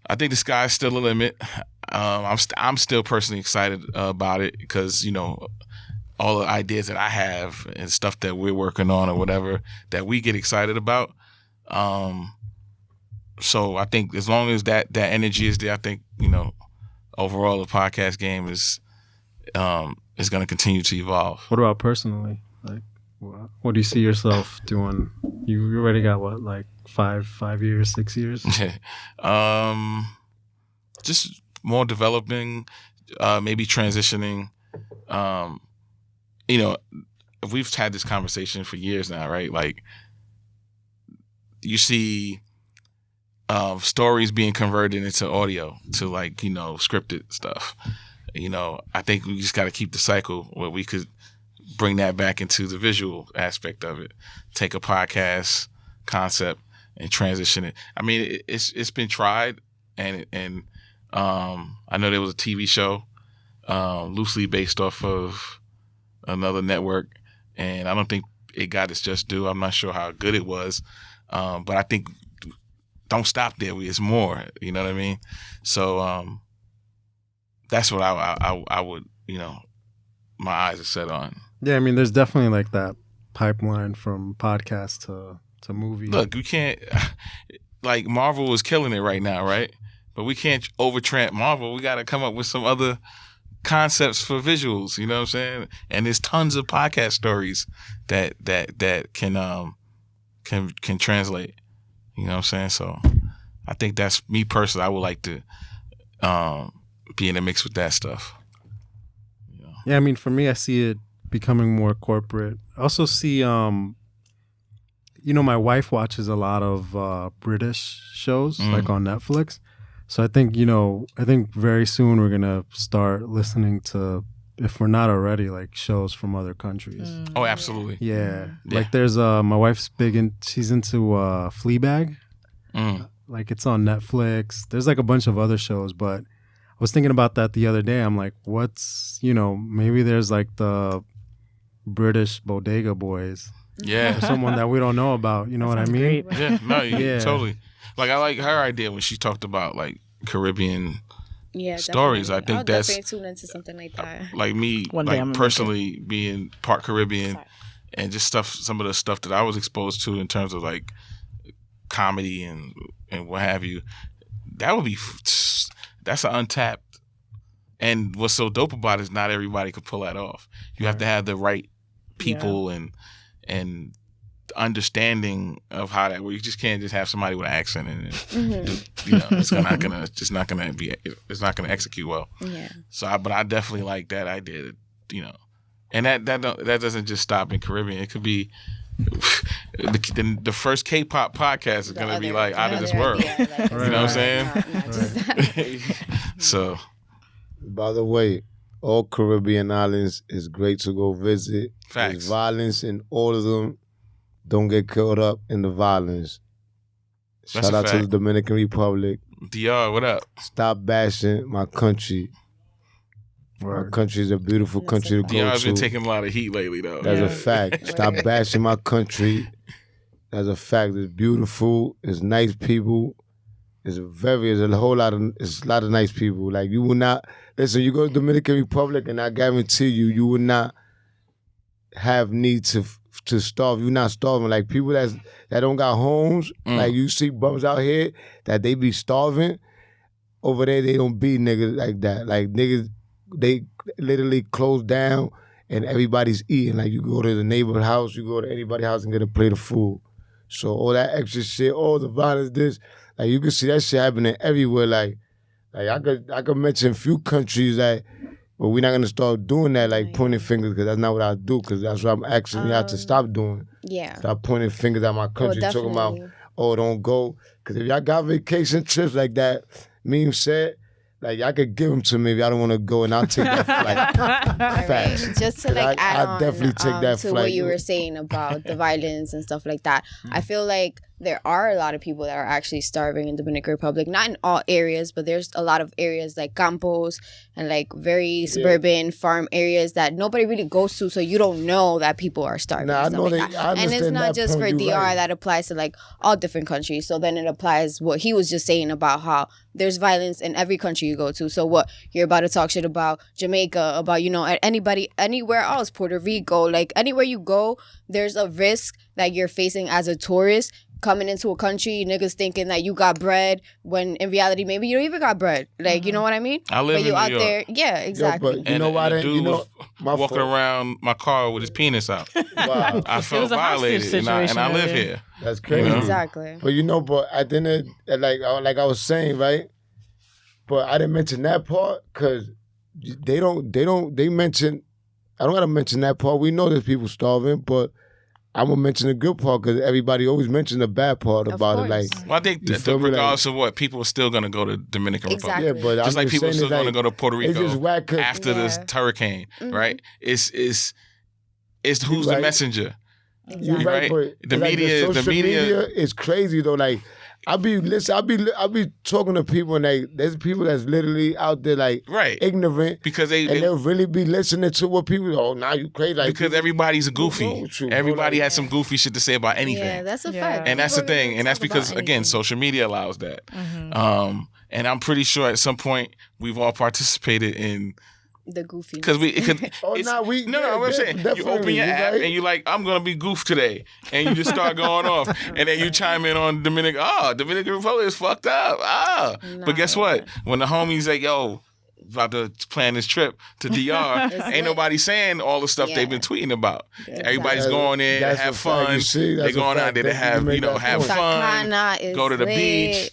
S4: I think the sky's still the limit. I'm still personally excited about it because all the ideas that I have and stuff that we're working on or whatever that we get excited about. So I think as long as that energy is there, I think overall the podcast game is going to continue to evolve.
S5: What about personally? Like, what do you see yourself doing? You already got what, like 5 years, 6 years?
S4: Just more developing, maybe transitioning. We've had this conversation for years now, right? Like, you see stories being converted into audio to scripted stuff. I think we just got to keep the cycle where we could bring that back into the visual aspect of it. Take a podcast concept and transition it. I mean, it's been tried, and I know there was a TV show loosely based off of another network, and I don't think it got its just due. I'm not sure how good it was, but I think don't stop there. It's more. You know what I mean? So that's what I would, my eyes are set on.
S5: Yeah, I mean, there's definitely like that pipeline from podcast to movie.
S4: Look, we can't, like Marvel is killing it right now, right? But we can't overtramp Marvel. We got to come up with some other concepts for visuals. You know what I'm saying? And there's tons of podcast stories that can translate. You know what I'm saying? So I think that's me personally. I would like to be in the mix with that stuff.
S5: Yeah, I mean, for me, I see it becoming more corporate. I also see, my wife watches a lot of British shows, like on Netflix. So I think, very soon we're going to start listening to, if we're not already, like shows from other countries.
S4: Oh, absolutely.
S5: Yeah. Like there's, my wife's she's into Fleabag. Like it's on Netflix. There's like a bunch of other shows, but I was thinking about that the other day. I'm like, maybe there's like the British Bodega Boys.
S4: Yeah.
S5: Or someone that we don't know about. You know what I mean?
S2: Great.
S4: Yeah, no, totally. Like I like her idea when she talked about like Caribbean stories.
S3: Definitely.
S4: I think
S3: I'll
S4: that's
S3: definitely tune into something like that.
S4: like me, like personally being part Caribbean and just some of the stuff that I was exposed to in terms of like comedy and what have you. That would be that's an untapped. And what's so dope about it is not everybody could pull that off. You have to have the right people and understanding of how that works. You just can't just have somebody with an accent and it's not gonna execute well. Yeah. So, but I definitely like that idea. And that doesn't just stop in Caribbean. It could be the first K-pop podcast is gonna be like out of this world. You know what I'm saying? So,
S1: by the way, all Caribbean islands is great to go visit.
S4: Facts.
S1: There's violence in all of them. Don't get caught up in the violence. Shout out to the Dominican Republic.
S4: DR, what up?
S1: Stop bashing my country. My country is a beautiful country to go to.
S4: DR's been taking a lot of heat lately, though.
S1: That's a fact. Stop bashing my country. That's a fact. It's beautiful. It's nice people. It's a lot of nice people. Like you will not listen. You go to Dominican Republic, and I guarantee you will not have need to starve. You're not starving. Like people that don't got homes. Like you see bums out here that they be starving. Over there, they don't be niggas like that. Like niggas, they literally close down and everybody's eating. Like you go to the neighborhood house, you go to anybody's house and get a plate of food. So all that extra shit, all the violence, this, like you can see that shit happening everywhere. Like I could mention a few countries that, but we're not gonna start doing that, like pointing fingers, because that's not what I do. Because that's what I'm asking you have to stop doing. Yeah. Stop pointing fingers at my country, talking about, don't go. Because if y'all got vacation trips like that, Meme said, like y'all could give them to me if I don't want to go, and I'll take that flight. Facts.
S3: Right. Just to like add on
S1: definitely take that
S3: to
S1: flight.
S3: what you were saying about the violence and stuff like that. I feel like there are a lot of people that are actually starving in Dominican Republic. Not in all areas, but there's a lot of areas like Campos and like very suburban farm areas that nobody really goes to, so you don't know that people are starving.
S1: Nah,
S3: and stuff like that. And it's not just for DR, right. That applies to like all different countries. So then it applies what he was just saying about how there's violence in every country you go to. So what you're about to talk shit about Jamaica, about anywhere else, Puerto Rico, like anywhere you go, there's a risk that you're facing as a tourist coming into a country, niggas thinking that you got bread when in reality maybe you don't even got bread. Like, you know what I mean?
S4: I live
S3: but you
S4: in
S3: out
S4: New York.
S3: there, yeah, exactly.
S1: Yo, but you know why?
S4: Walking around my car with his penis out.
S1: Wow.
S4: I felt violated, and I live here.
S1: That's crazy.
S3: Exactly.
S1: But but at the end, like I was saying, right? But I didn't mention that part because they mention. I don't gotta mention that part. We know there's people starving, but I'm gonna mention the good part because everybody always mentions the bad part about it. Like,
S4: well, I think that regardless of what, people are still gonna go to Dominican Republic.
S1: Yeah, but
S4: just like people are still gonna go to Puerto Rico after this hurricane, right? It's who's the messenger.
S1: Exactly. Right, but
S4: the media
S1: is crazy though. Like, I be talking to people and there's people that's literally out there like ignorant
S4: because
S1: they'll really be listening to what people. Oh, now you crazy? Like,
S4: because everybody's a goofy. Everybody has some goofy shit to say about anything.
S3: Yeah, that's a fact.
S4: And that's the thing, and that's because again, social media allows that. And I'm pretty sure at some point we've all participated in. The goofy. Because I'm saying you open your app and you're like, I'm gonna be goof today, and you just start going off, and then you chime in on Dominican Republic is fucked up. But guess what? When the homies like, yo, about to plan this trip to DR, ain't nobody saying all the stuff they've been tweeting about. Everybody's going in, have fun. They're going out there to have have fun, go to the beach.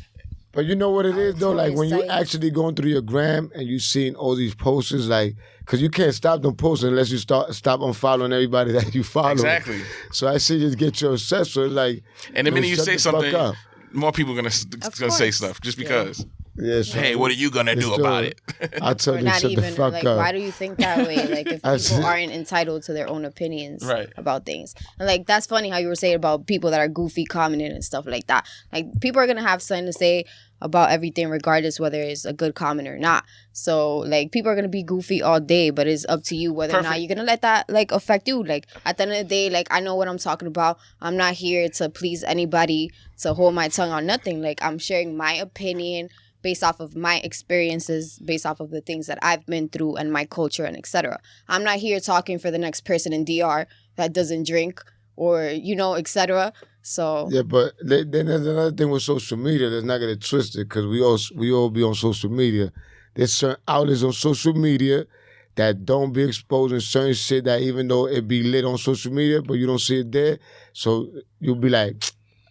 S1: But you know what it is though, like when you actually going through your gram and you seeing all these posters, like, cause you can't stop them posting unless you stop unfollowing everybody that you follow.
S4: Exactly.
S1: So I see just get you obsessed with like.
S4: And the minute you say something, more people gonna say stuff just because. Yeah, so hey, what are you gonna do about it?
S1: I tell you, shut the fuck
S3: like,
S1: up.
S3: Why do you think that way? Like, if people aren't entitled to their own opinions about things, and like that's funny how you were saying about people that are goofy commenting and stuff like that. Like, people are gonna have something to say about everything, regardless whether it's a good comment or not. So, like, people are gonna be goofy all day, but it's up to you whether or not you're gonna let that like affect you. Like, at the end of the day, like, I know what I'm talking about. I'm not here to please anybody, to hold my tongue on nothing. Like, I'm sharing my opinion based off of my experiences, based off of the things that I've been through and my culture and etc. I'm not here talking for the next person in DR that doesn't drink or, etc. So
S1: yeah, but then there's another thing with social media. Let's not get it twisted, because we all be on social media. There's certain outlets on social media that don't be exposing certain shit that even though it be lit on social media, but you don't see it there. So you'll be like,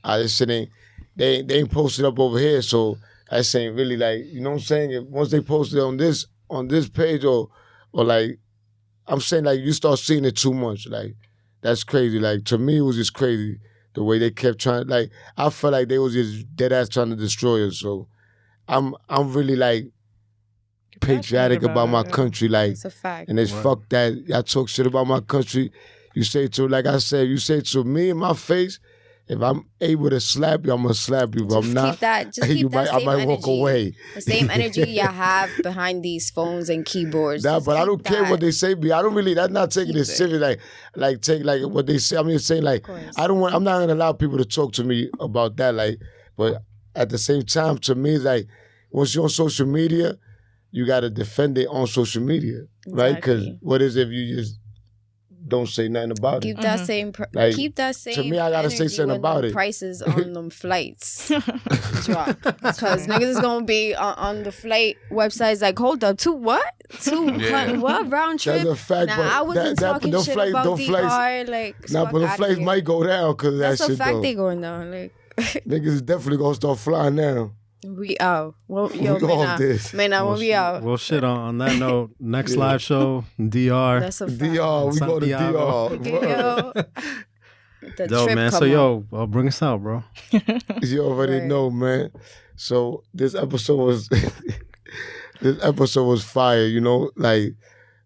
S1: this shit ain't, they ain't posted up over here, so I saying really, like, you know what I'm saying? If once they post it on this page or like, I'm saying, like, you start seeing it too much. Like, that's crazy. Like, to me, it was just crazy the way they kept trying. Like, I felt like they was just dead ass trying to destroy us. So I'm really like patriotic about my country. Like,
S3: it's a fact.
S1: And it's fuck that. Y'all talk shit about my country. You say to, like I said, you say to me in my face. If I'm able to slap you, I'm gonna slap you. If I'm not,
S3: I might
S1: walk away.
S3: The same energy you have behind these phones and keyboards.
S1: Nah, but I don't care what they say. I don't really. That's not taking it serious. Like take like what they say. I'm just saying, like, I'm not gonna allow people to talk to me about that. Like, but at the same time, to me, like, once you're on social media, you gotta defend it on social media, right? Because what is if you just don't say nothing about
S3: keep
S1: it.
S3: That same
S1: like,
S3: keep that same.
S1: To me, I gotta say something about it.
S3: Prices on them flights drop, because niggas is gonna be on the flight websites like, hold up, what round trip?
S1: That's a fact.
S3: Now,
S1: but
S3: I wasn't talking shit about DR. Like,
S1: but the flights might go down because of that shit.
S3: That's a fact.
S1: Though.
S3: They going down. Like,
S1: niggas is definitely gonna start flying now.
S3: We out. Well, yo, Mena, when we out.
S5: Well, shit, on that note, next live show, DR.
S3: That's a fact.
S1: DR, we go to DR.
S5: Dope, man. So, bring us out, bro.
S1: You already know, man. So, this episode was fire, like,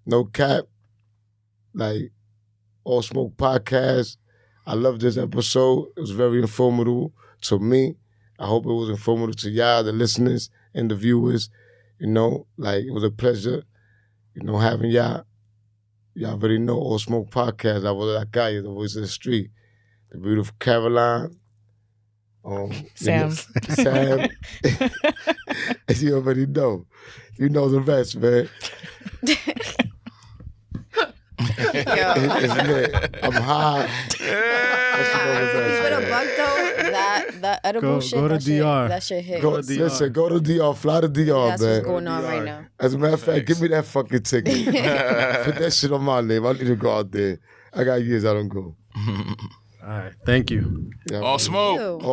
S1: no cap, like, All Smoke Podcast. I love this episode. It was very informative to me. I hope it was informative to y'all, the listeners and the viewers. Like, it was a pleasure, having y'all. Y'all already know All Smoke Podcast. I was that guy, the voice of the street. The beautiful Caroline.
S2: Sam.
S1: Sam. As you already know. You know the rest, man. It's lit. I'm high.
S3: With a bug though, that edible shit.
S5: Go to DR.
S3: That shit hit.
S1: Listen, go to DR. Fly to DR, man.
S3: That's what's going on right now.
S1: As a matter of fact, give me that fucking ticket. Put that shit on my name. I need to go out there. I got years I don't go.
S5: All right. Thank you.
S1: Yeah,
S4: All Smoke.